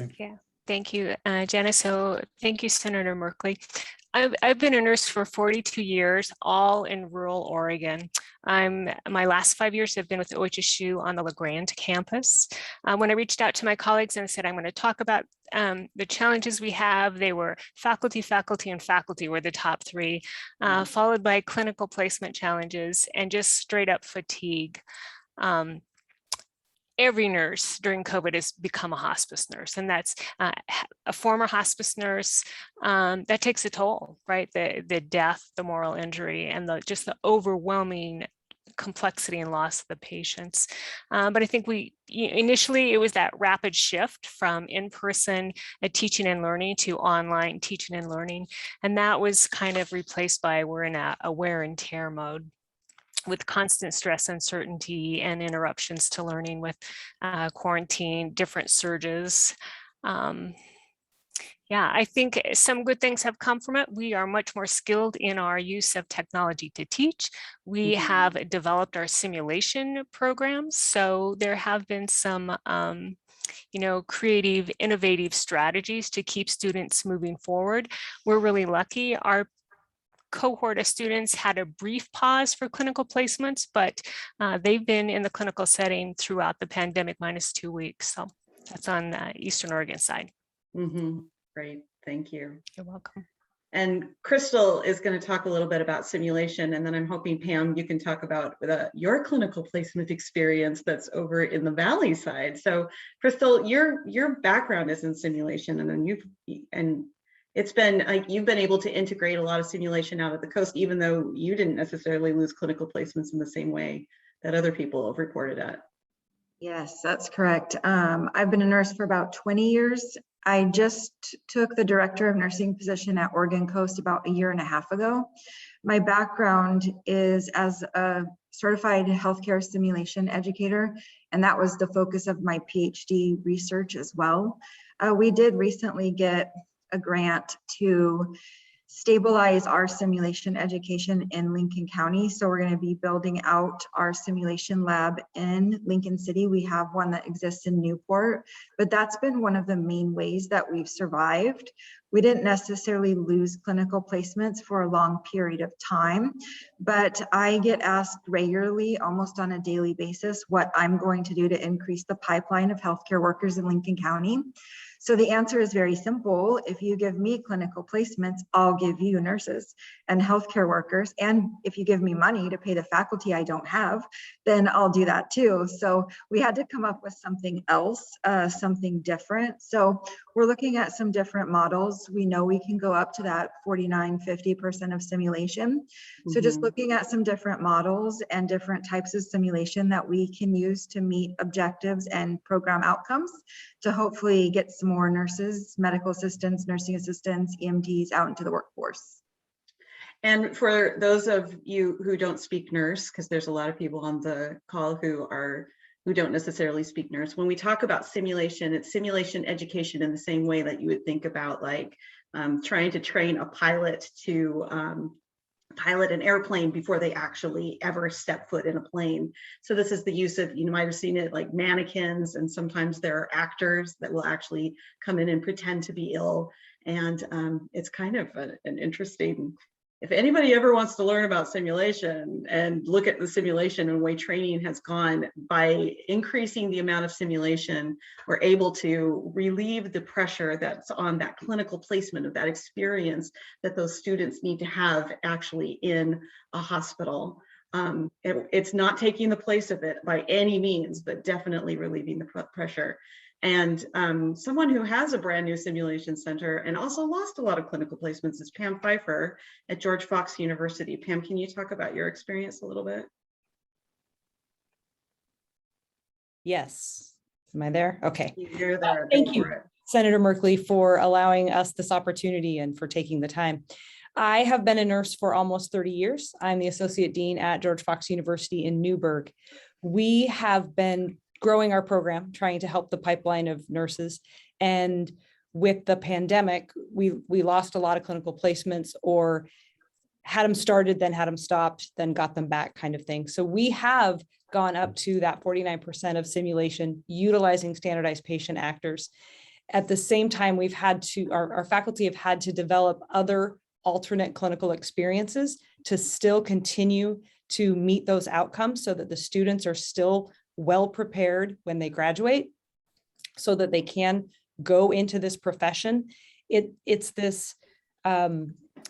Okay. Yeah, thank you, Janice. So thank you, Senator Merkley. I've been a nurse for 42 years, all in rural Oregon. My last 5 years have been with OHSU on the LeGrand campus. When I reached out to my colleagues and said, I'm going to talk about the challenges we have, they were faculty, and faculty were the top three, followed by clinical placement challenges and just straight up fatigue. Every nurse during COVID has become a hospice nurse, and that's a former hospice nurse. That takes a toll, right? The death, the moral injury, and just the overwhelming complexity and loss of the patients. But I think initially it was that rapid shift from in-person teaching and learning to online teaching and learning, and that was kind of replaced by we're in a wear and tear mode, with constant stress, uncertainty, and interruptions to learning with quarantine, different surges. Yeah, I think some good things have come from it. We are much more skilled in our use of technology to teach. We have developed our simulation programs. So there have been some creative, innovative strategies to keep students moving forward. We're really lucky. Our cohort of students had a brief pause for clinical placements, but they've been in the clinical setting throughout the pandemic -2 weeks. So that's on the Eastern Oregon side. Great, thank you. You're welcome. And Crystal is going to talk a little bit about simulation, and then I'm hoping, Pam, you can talk about your clinical placement experience that's over in the Valley side. So Crystal, your background is in simulation, and then it's been you've been able to integrate a lot of simulation out at the coast, even though you didn't necessarily lose clinical placements in the same way that other people have reported at. Yes, that's correct. I've been a nurse for about 20 years. I just took the director of nursing position at Oregon Coast about 1.5 years ago. My background is as a certified healthcare simulation educator, and that was the focus of my PhD research as well. We did recently get a grant to stabilize our simulation education in Lincoln County. So we're going to be building out our simulation lab in Lincoln City. We have one that exists in Newport, but that's been one of the main ways that we've survived. We didn't necessarily lose clinical placements for a long period of time, but I get asked regularly, almost on a daily basis, what I'm going to do to increase the pipeline of healthcare workers in Lincoln County. So the answer is very simple. If you give me clinical placements, I'll give you nurses and healthcare workers. And if you give me money to pay the faculty I don't have, then I'll do that too. So we had to come up with something else, something different. So we're looking at some different models. We know we can go up to that 49–50% of simulation. So just looking at some different models and different types of simulation that we can use to meet objectives and program outcomes to hopefully get some more nurses, medical assistants, nursing assistants, EMTs out into the workforce. And for those of you who don't speak nurse, because there's a lot of people on the call who don't necessarily speak nurse, when we talk about simulation, it's simulation education in the same way that you would think about like trying to train a pilot to pilot an airplane before they actually ever step foot in a plane. So this is the use of, you might have seen it like mannequins, and sometimes there are actors that will actually come in and pretend to be ill. And it's kind of an interesting, if anybody ever wants to learn about simulation and look at the simulation and the way training has gone, by increasing the amount of simulation, we're able to relieve the pressure that's on that clinical placement of that experience that those students need to have actually in a hospital. It's not taking the place of it by any means, but definitely relieving the pressure. And someone who has a brand new simulation center and also lost a lot of clinical placements is Pam Pfeiffer at George Fox University. Pam, can you talk about your experience a little bit? Yes. Am I there? Okay. You're there. Thank you, Senator Merkley, for allowing us this opportunity and for taking the time. I have been a nurse for almost 30 years. I'm the Associate Dean at George Fox University in Newburgh. We have been growing our program, trying to help the pipeline of nurses. And with the pandemic, we lost a lot of clinical placements, or had them started, then had them stopped, then got them back, kind of thing. So we have gone up to that 49% of simulation utilizing standardized patient actors. At the same time, we've had to, our faculty have had to develop other alternate clinical experiences to still continue to meet those outcomes so that the students are still well prepared when they graduate, so that they can go into this profession. It's this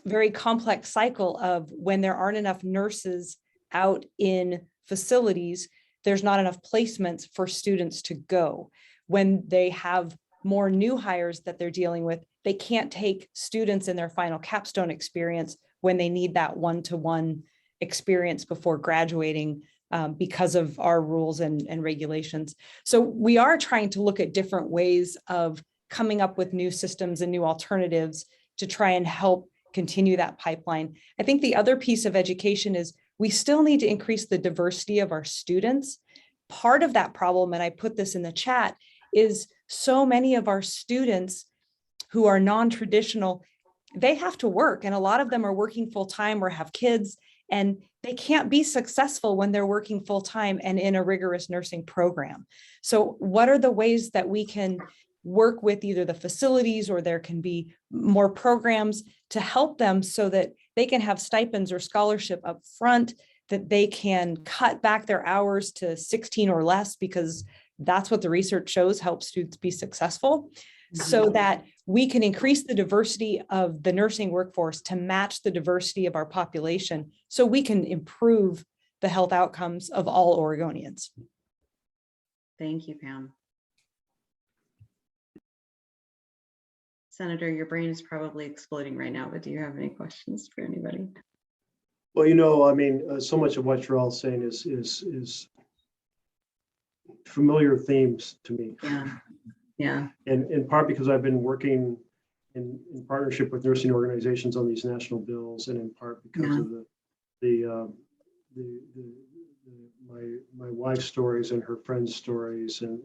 very complex cycle of when there aren't enough nurses out in facilities, there's not enough placements for students to go. When they have more new hires that they're dealing with, they can't take students in their final capstone experience when they need that one-to-one experience before graduating, because of our rules and regulations. So we are trying to look at different ways of coming up with new systems and new alternatives to try and help continue that pipeline. I think the other piece of education is we still need to increase the diversity of our students. Part of that problem, and I put this in the chat, is so many of our students who are non-traditional, they have to work, and a lot of them are working full-time or have kids, and they can't be successful when they're working full-time and in a rigorous nursing program. So what are the ways that we can work with either the facilities, or there can be more programs to help them so that they can have stipends or scholarship up front, that they can cut back their hours to 16 or less, because that's what the research shows helps students be successful, so that we can increase the diversity of the nursing workforce to match the diversity of our population, so we can improve the health outcomes of all Oregonians. Thank you, Pam. Senator, your brain is probably exploding right now, but do you have any questions for anybody? Well, you know, I mean, so much of what you're all saying is familiar themes to me. Yeah. And in part because I've been working in partnership with nursing organizations on these national bills, and in part because of my wife's stories and her friends' stories and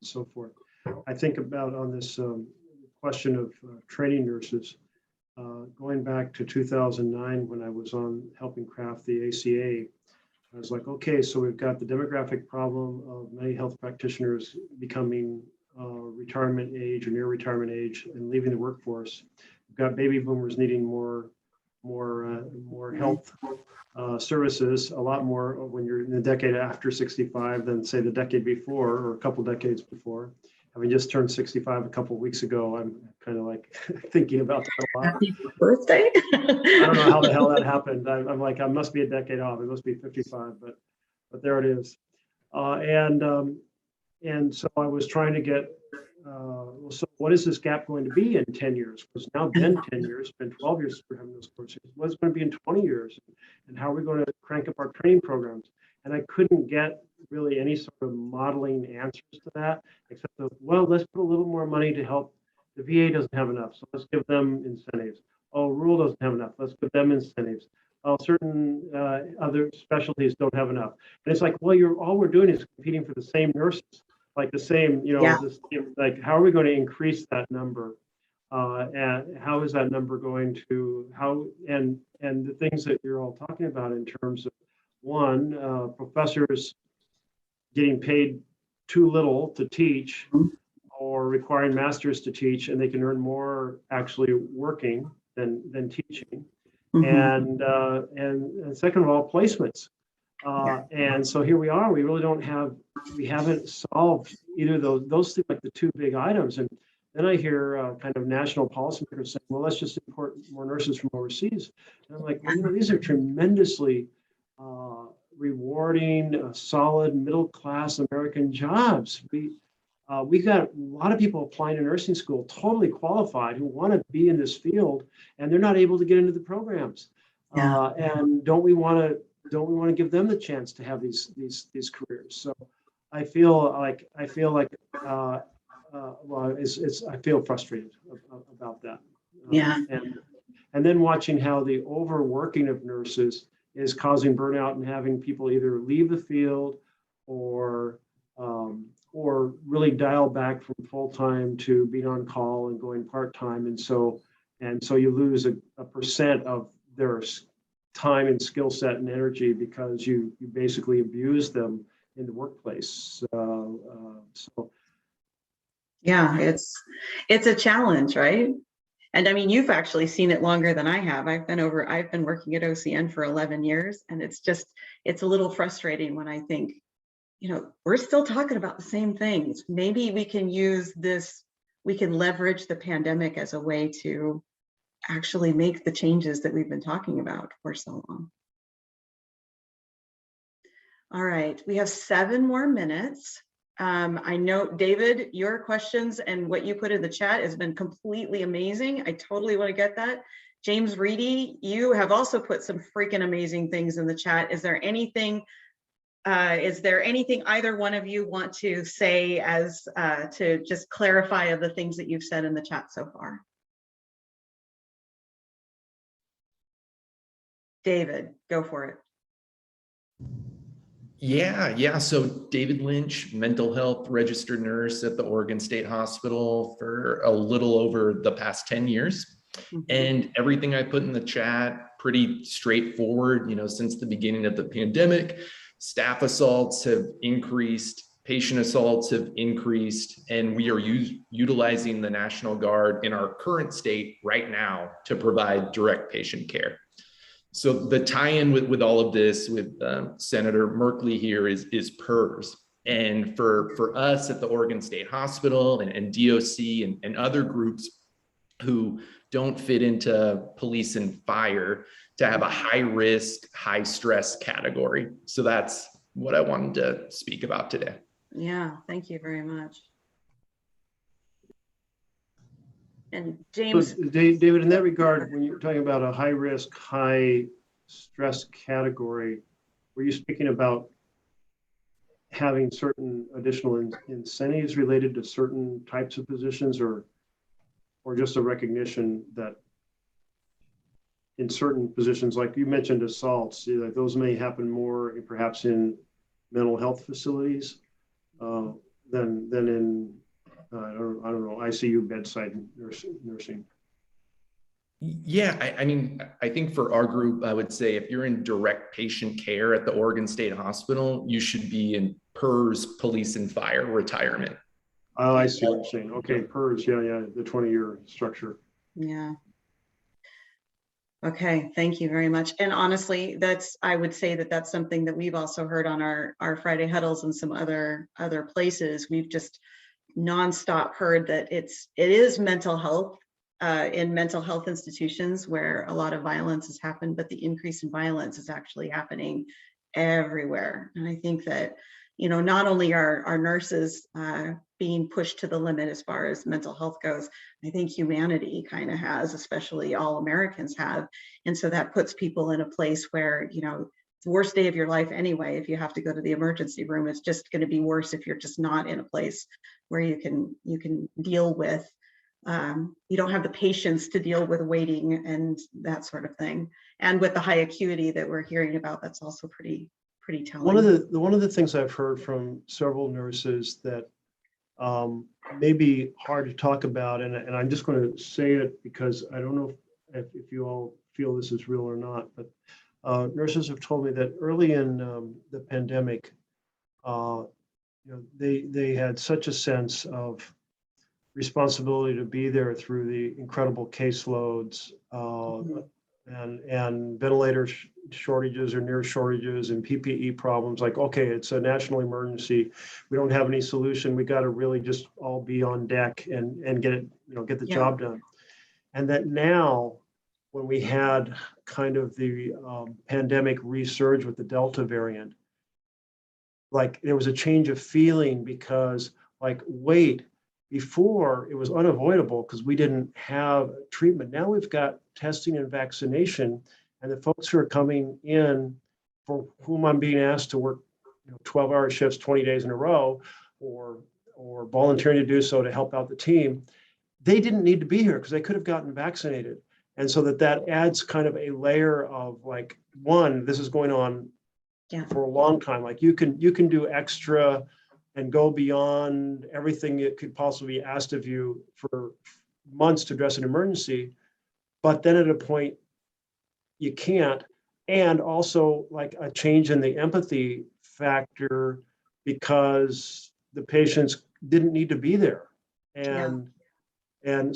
so forth. I think about on this question of training nurses, going back to 2009 when I was on helping craft the ACA. I was like, okay, so we've got the demographic problem of many health practitioners becoming retirement age or near retirement age and leaving the workforce. We've got baby boomers needing more health services, a lot more when you're in the decade after 65 than say the decade before or a couple decades before. Having just turned 65 a couple of weeks ago, I'm kind of like thinking about that a lot. Happy birthday. I don't know how the hell that happened. I'm like, I must be a decade off. It must be 55, but there it is. And so I was trying to get, so what is this gap going to be in 10 years? Because now been 10 years, been 12 years for having those courses. What's going to be in 20 years? And how are we going to crank up our training programs? And I couldn't get really any sort of modeling answers to that, except that, well, let's put a little more money to help. The VA doesn't have enough, so let's give them incentives. Oh, rural doesn't have enough, let's give them incentives. Oh, certain other specialties don't have enough. And it's like, well, all we're doing is competing for the same nurses, like the same, you know, like how are we going to increase that number? And how is that number going to, and the things that you're all talking about in terms of, one, professors getting paid too little to teach, or requiring masters to teach, and they can earn more actually working than teaching. And second of all, placements. And so here we are. We really don't have. We haven't solved either of those seem like the two big items. And then I hear kind of national policymakers saying, "Well, let's just import more nurses from overseas." And I'm like, well, you know, these are tremendously rewarding, solid middle-class American jobs. We got a lot of people applying to nursing school, totally qualified, who want to be in this field, and they're not able to get into the programs. Yeah. And don't we want to give them the chance to have these careers? So I feel like well, I feel frustrated about that. Yeah. And then watching how the overworking of nurses is causing burnout and having people either leave the field or really dial back from full-time to being on call and going part-time. And so you lose a percent of their time and skill set and energy because you basically abuse them in the workplace. So Yeah, it's a challenge, right? And I mean, you've actually seen it longer than I have. I've been working at OCN for 11 years, and it's a little frustrating when I think, we're still talking about the same things. Maybe we can leverage the pandemic as a way to actually make the changes that we've been talking about for so long. All right, we have 7 more minutes. I know, David, your questions and what you put in the chat has been completely amazing. I totally want to get that. James Reedy, you have also put some freaking amazing things in the chat. Is there anything either one of you want to say as to just clarify of the things that you've said in the chat so far? David, go for it. Yeah. So David Lynch, mental health registered nurse at the Oregon State Hospital for a little over the past 10 years. Mm-hmm. And everything I put in the chat, pretty straightforward. Since the beginning of the pandemic, staff assaults have increased, patient assaults have increased, and we are utilizing the National Guard in our current state right now to provide direct patient care. So the tie-in with all of this with Senator Merkley here is PERS. And for us at the Oregon State Hospital and DOC and other groups who don't fit into police and fire to have a high risk, high stress category. So that's what I wanted to speak about today. Yeah, thank you very much. And James. So, David, in that regard, when you're talking about a high risk, high stress category, were you speaking about having certain additional incentives related to certain types of positions, or just a recognition that in certain positions, like you mentioned assaults, those may happen more perhaps in mental health facilities than in I don't know, ICU bedside nursing? Yeah, I think for our group, I would say if you're in direct patient care at the Oregon State Hospital, you should be in PERS, police and fire retirement. Oh, I see what you're saying. Okay, PERS, yeah, the 20-year structure. Yeah. Okay, thank you very much. And honestly, I would say that's something that we've also heard on our Friday huddles and some other places. We've just nonstop heard that it is mental health in mental health institutions where a lot of violence has happened, but the increase in violence is actually happening everywhere. And I think that, not only are our nurses being pushed to the limit as far as mental health goes, I think humanity kind of has, especially all Americans have. And so that puts people in a place where, it's the worst day of your life anyway. If you have to go to the emergency room, it's just going to be worse if you're just not in a place where you can deal with, you don't have the patience to deal with waiting and that sort of thing. And with the high acuity that we're hearing about, that's also pretty telling. One of the things I've heard from several nurses that may be hard to talk about, and I'm just going to say it because I don't know if you all feel this is real or not, but nurses have told me that early in the pandemic, they had such a sense of responsibility to be there through the incredible caseloads and ventilator shortages or near shortages and PPE problems. Like, okay, it's a national emergency. We don't have any solution. We got to really just all be on deck and get it, get the job done. And that now when we had kind of the pandemic resurge with the Delta variant, like there was a change of feeling because like, wait, before it was unavoidable because we didn't have treatment. Now we've got testing and vaccination, and the folks who are coming in for whom I'm being asked to work 12-hour shifts 20 days in a row or volunteering to do so to help out the team, they didn't need to be here because they could have gotten vaccinated. And so that adds kind of a layer of like, one, this is going on for a long time. Like you can do extra and go beyond everything that could possibly be asked of you for months to address an emergency. But then at a point you can't. And also like a change in the empathy factor because the patients didn't need to be there. And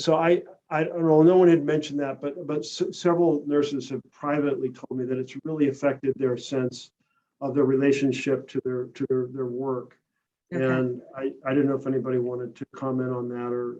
so I don't know, no one had mentioned that, but several nurses have privately told me that it's really affected their sense of their relationship to their work. Okay. And I didn't know if anybody wanted to comment on that or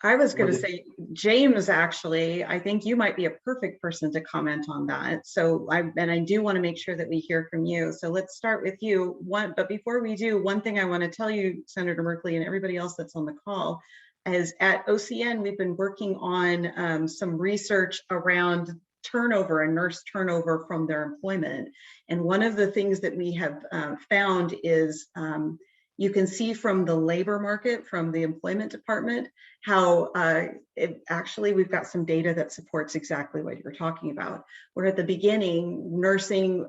I was going to say, James, actually, I think you might be a perfect person to comment on that. So I do want to make sure that we hear from you. So let's start with you. But before we do, one thing I want to tell you, Senator Merkley, and everybody else that's on the call, is at OCN, we've been working on some research around turnover and nurse turnover from their employment. And one of the things that we have found is you can see from the labor market, from the employment department, how we've got some data that supports exactly what you're talking about. Where at the beginning, nurses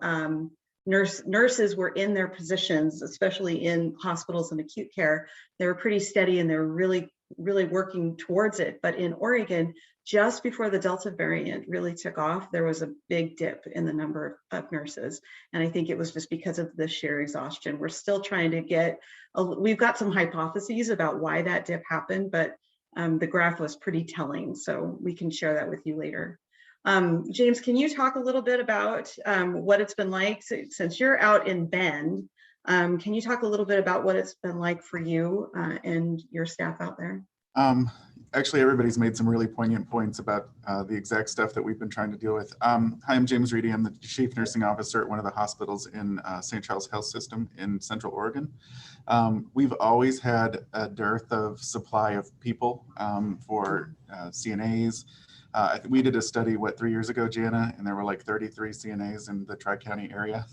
were in their positions, especially in hospitals and acute care. They were pretty steady and they're really working towards it. But in Oregon, just before the Delta variant really took off, there was a big dip in the number of nurses. And I think it was just because of the sheer exhaustion. We're still trying to get, we've got some hypotheses about why that dip happened, but the graph was pretty telling. So we can share that with you later. James, can you talk a little bit about what it's been like since you're out in Bend? Can you talk a little bit about what it's been like for you and your staff out there? Actually, everybody's made some really poignant points about the exact stuff that we've been trying to deal with. Hi, I'm James Reedy. I'm the Chief Nursing Officer at one of the hospitals in St. Charles Health System in Central Oregon. We've always had a dearth of supply of people for CNAs. We did a study, 3 years ago, Jana, and there were like 33 CNAs in the Tri-County area.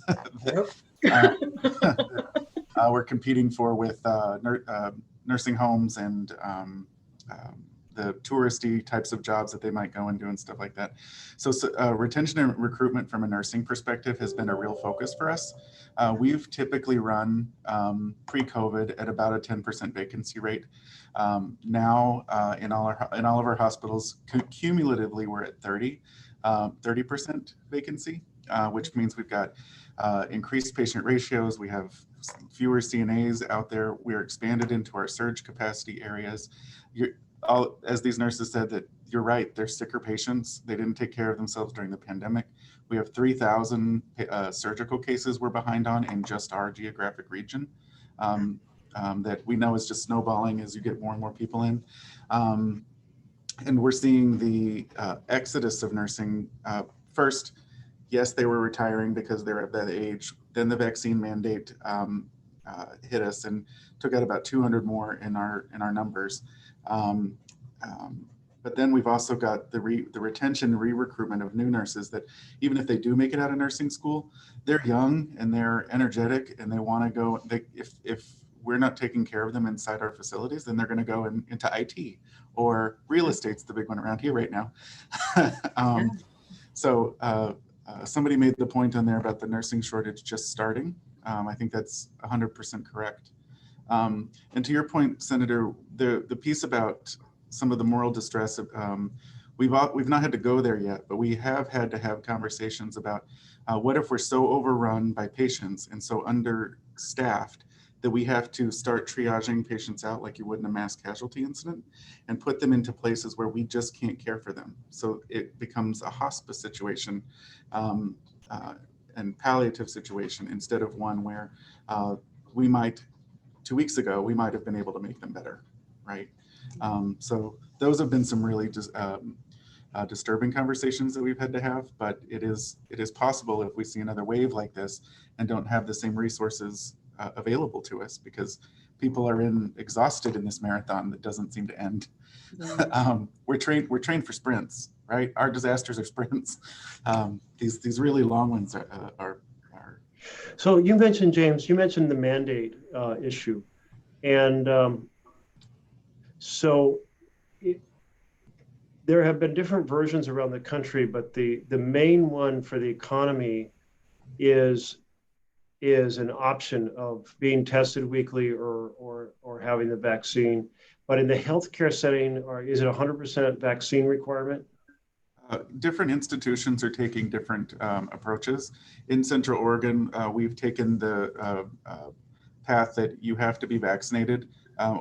We're competing for with nursing homes and the touristy types of jobs that they might go and do and stuff like that. So retention and recruitment from a nursing perspective has been a real focus for us. We've typically run pre-COVID at about a 10% vacancy rate. Now in all of our hospitals, cumulatively we're at 30% vacancy, which means we've got increased patient ratios. We have fewer CNAs out there. We're expanded into our surge capacity areas. As these nurses said, that you're right, they're sicker patients. They didn't take care of themselves during the pandemic. We have 3,000 surgical cases we're behind on in just our geographic region that we know is just snowballing as you get more and more people in. And we're seeing the exodus of nursing. First, yes, they were retiring because they're at that age. Then the vaccine mandate hit us and took out about 200 more in our numbers. But then we've also got the retention, re-recruitment of new nurses that even if they do make it out of nursing school, they're young and they're energetic and they want to go. If we're not taking care of them inside our facilities, then they're going to go into IT or real estate's the big one around here right now. So somebody made the point on there about the nursing shortage just starting. I think that's 100% correct. And to your point, Senator, the piece about some of the moral distress, we've not had to go there yet, but we have had to have conversations about what if we're so overrun by patients and so understaffed that we have to start triaging patients out like you would in a mass casualty incident and put them into places where we just can't care for them. So it becomes a hospice situation and palliative situation instead of one where we might, 2 weeks ago, we might have been able to make them better, right? So those have been some really just disturbing conversations that we've had to have, but it is possible if we see another wave like this and don't have the same resources available to us, because people are exhausted in this marathon that doesn't seem to end. We're trained for sprints, right? Our disasters are sprints. These really long ones are. So you mentioned, James, you mentioned the mandate issue, and there have been different versions around the country, but the main one for the economy is an option of being tested weekly or having the vaccine. But in the healthcare setting, is it 100% vaccine requirement? Different institutions are taking different approaches. In Central Oregon, we've taken the path that you have to be vaccinated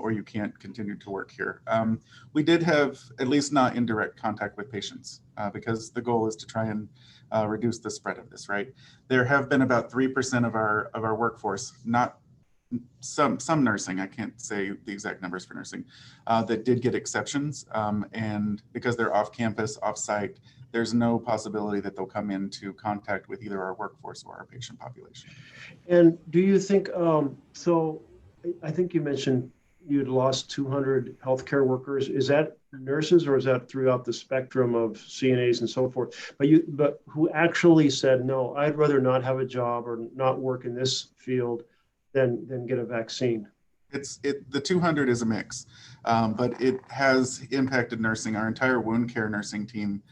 or you can't continue to work here. We did have at least not indirect contact with patients because the goal is to try and reduce the spread of this, right? There have been about 3% of our workforce, not some nursing, I can't say the exact numbers for nursing, that did get exceptions. And because they're off campus, off site, there's no possibility that they'll come into contact with either our workforce or our patient population. And do you think, so I think you mentioned you'd lost 200 healthcare workers. Is that nurses or is that throughout the spectrum of CNAs and so forth? But who actually said, no, I'd rather not have a job or not work in this field than get a vaccine? The 200 is a mix, but it has impacted nursing. Our entire wound care nursing team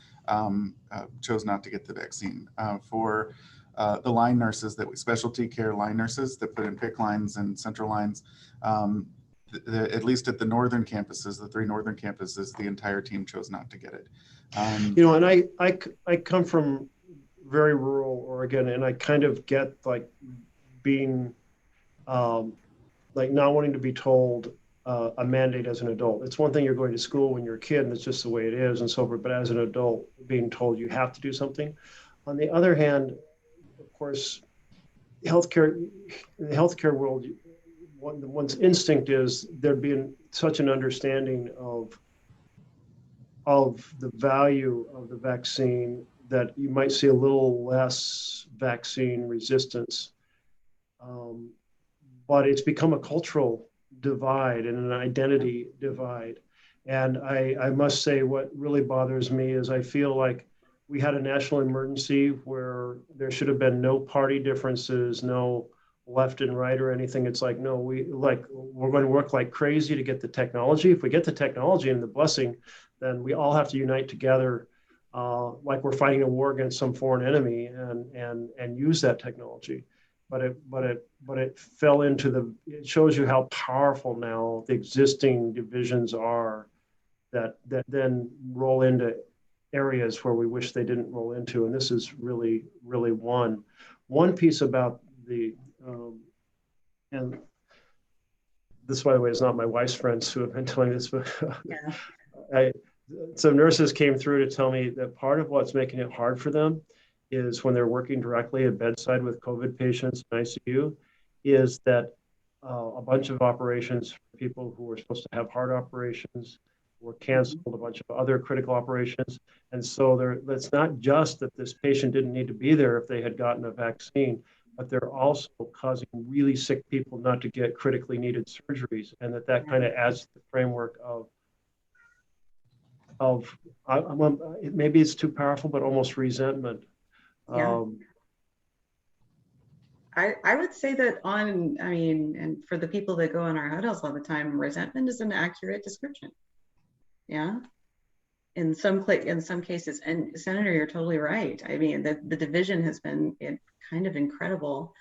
chose not to get the vaccine. For the line nurses, specialty care line nurses that put in PICC lines and central lines, at least at the northern campuses, the 3 northern campuses, the entire team chose not to get it. And I come from very rural Oregon, and I kind of get like being like not wanting to be told a mandate as an adult. It's one thing you're going to school when you're a kid and it's just the way it is and so forth, but as an adult being told you have to do something. On the other hand, of course, in the healthcare world, one's instinct is there'd be such an understanding of the value of the vaccine that you might see a little less vaccine resistance. But it's become a cultural divide and an identity divide. And I must say what really bothers me is I feel like we had a national emergency where there should have been no party differences, no left and right or anything. It's like, no, we're going to work like crazy to get the technology. If we get the technology and the blessing, then we all have to unite together like we're fighting a war against some foreign enemy and use that technology. But it fell into it shows you how powerful now the existing divisions are that then roll into areas where we wish they didn't roll into. And this is really, really one piece about and this, by the way, is not my wife's friends who have been telling this, but some nurses came through to tell me that part of what's making it hard for them is when they're working directly at bedside with COVID patients in ICU, is that a bunch of operations for people who were supposed to have heart operations were canceled, a bunch of other critical operations. And so it's not just that this patient didn't need to be there if they had gotten a vaccine, but they're also causing really sick people not to get critically needed surgeries. And that kind of adds to the framework of maybe it's too powerful, but almost resentment. Yeah. I would say that and for the people that go in our huddles all the time, resentment is an accurate description. Yeah. In some cases, and Senator, you're totally right. I mean, the division has been kind of incredible.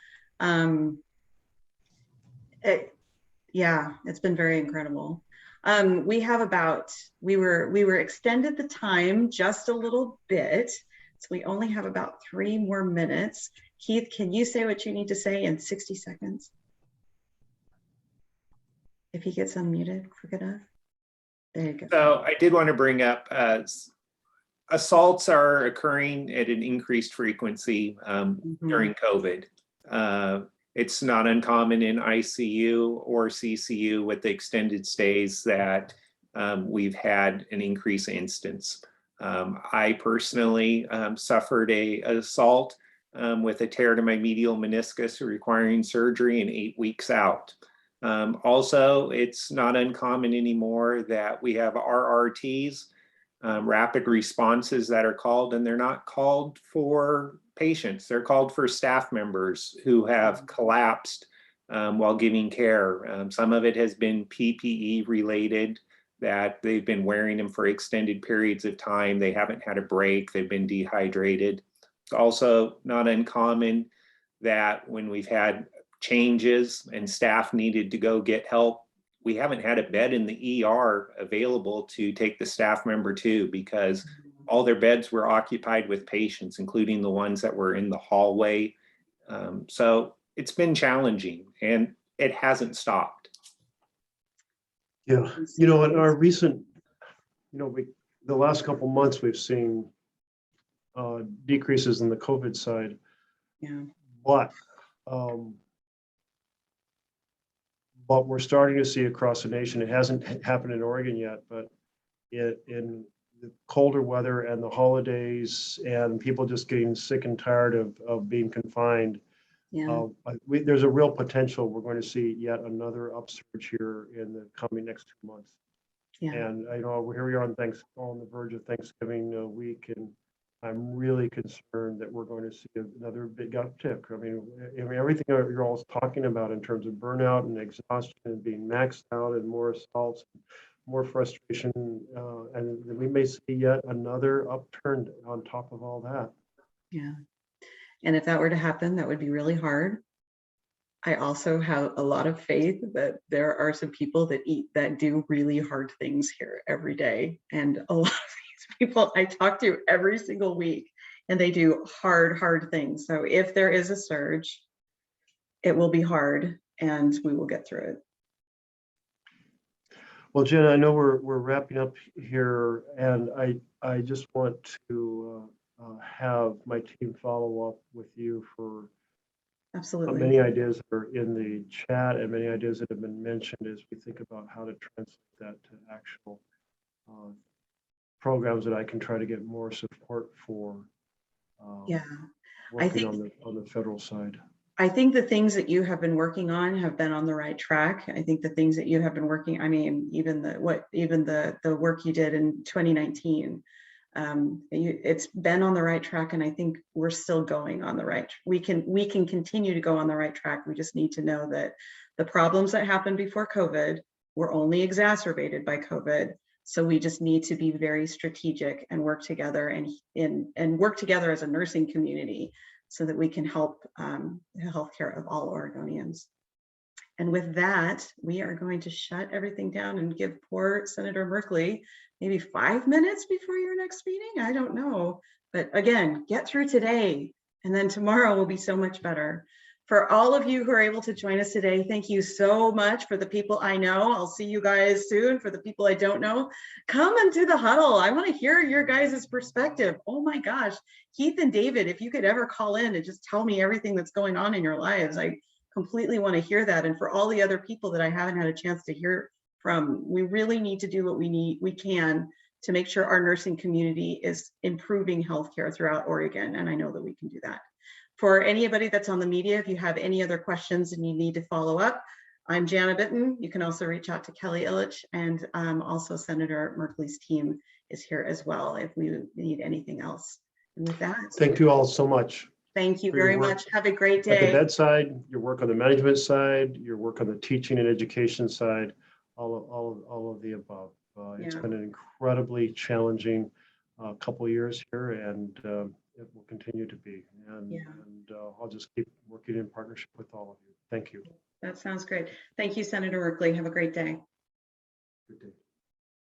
It's been very incredible. We were extended the time just a little bit. So we only have about 3 more minutes. Keith, can you say what you need to say in 60 seconds? If he gets unmuted quick enough. There you go. So I did want to bring up assaults are occurring at an increased frequency during COVID. It's not uncommon in ICU or CCU with the extended stays that we've had an increased instance. I personally suffered an assault with a tear to my medial meniscus requiring surgery and 8 weeks out. Also, it's not uncommon anymore that we have RRTs, rapid responses that are called, and they're not called for patients. They're called for staff members who have collapsed while giving care. Some of it has been PPE related, that they've been wearing them for extended periods of time. They haven't had a break. They've been dehydrated. It's also not uncommon that when we've had changes and staff needed to go get help, we haven't had a bed in the ER available to take the staff member to, because all their beds were occupied with patients, including the ones that were in the hallway. So it's been challenging, and it hasn't stopped. Yeah, in our recent, the last couple months, we've seen decreases in the COVID side. Yeah. But we're starting to see across the nation. It hasn't happened in Oregon yet, but in the colder weather and the holidays and people just getting sick and tired of being confined, there's a real potential we're going to see yet another upsurge here in the coming next 2 months. Yeah. And I know here we are on the verge of Thanksgiving week, and I'm really concerned that we're going to see another big uptick. I mean, everything you're all talking about in terms of burnout and exhaustion and being maxed out and more assaults, more frustration, and we may see yet another upturn on top of all that. Yeah. And if that were to happen, that would be really hard. I also have a lot of faith that there are some people that do really hard things here every day. And a lot of these people I talk to every single week, and they do hard things. So if there is a surge, it will be hard, and we will get through it. Well, Jen, I know we're wrapping up here, and I just want to have my team follow up with you for absolutely many ideas that are in the chat and many ideas that have been mentioned as we think about how to translate that to actual programs that I can try to get more support for. Yeah, working I think on the federal side. I think the things that you have been working on have been on the right track. I think the things that you have been working, I mean, even the work you did in 2019, it's been on the right track, and I think we're still going on the right. We can continue to go on the right track. We just need to know that the problems that happened before COVID were only exacerbated by COVID. So we just need to be very strategic and work together and work together as a nursing community, so that we can help the healthcare of all Oregonians. And with that, we are going to shut everything down and give poor Senator Merkley maybe 5 minutes before your next meeting. I don't know, but again, get through today, and then tomorrow will be so much better. For all of you who are able to join us today, thank you so much. For the people I know, I'll see you guys soon. For the people I don't know, come into the huddle. I want to hear your guys' perspective. Oh my gosh, Keith and David, if you could ever call in and just tell me everything that's going on in your lives, I completely want to hear that. And for all the other people that I haven't had a chance to hear from, we really need to do what we can to make sure our nursing community is improving healthcare throughout Oregon. And I know that we can do that. For anybody that's on the media, if you have any other questions and you need to follow up, I'm Jana Bitton. You can also reach out to Kelly Illich, and also Senator Merkley's team is here as well if we need anything else. And with that, thank you all so much. Thank you very much. Have a great day. At the bedside, your work on the management side, your work on the teaching and education side, all of the above. It's been an incredibly challenging couple of years here, and it will continue to be. And I'll just keep working in partnership with all of you. Thank you. That sounds great. Thank you, Senator Merkley. Have a great day. Good day.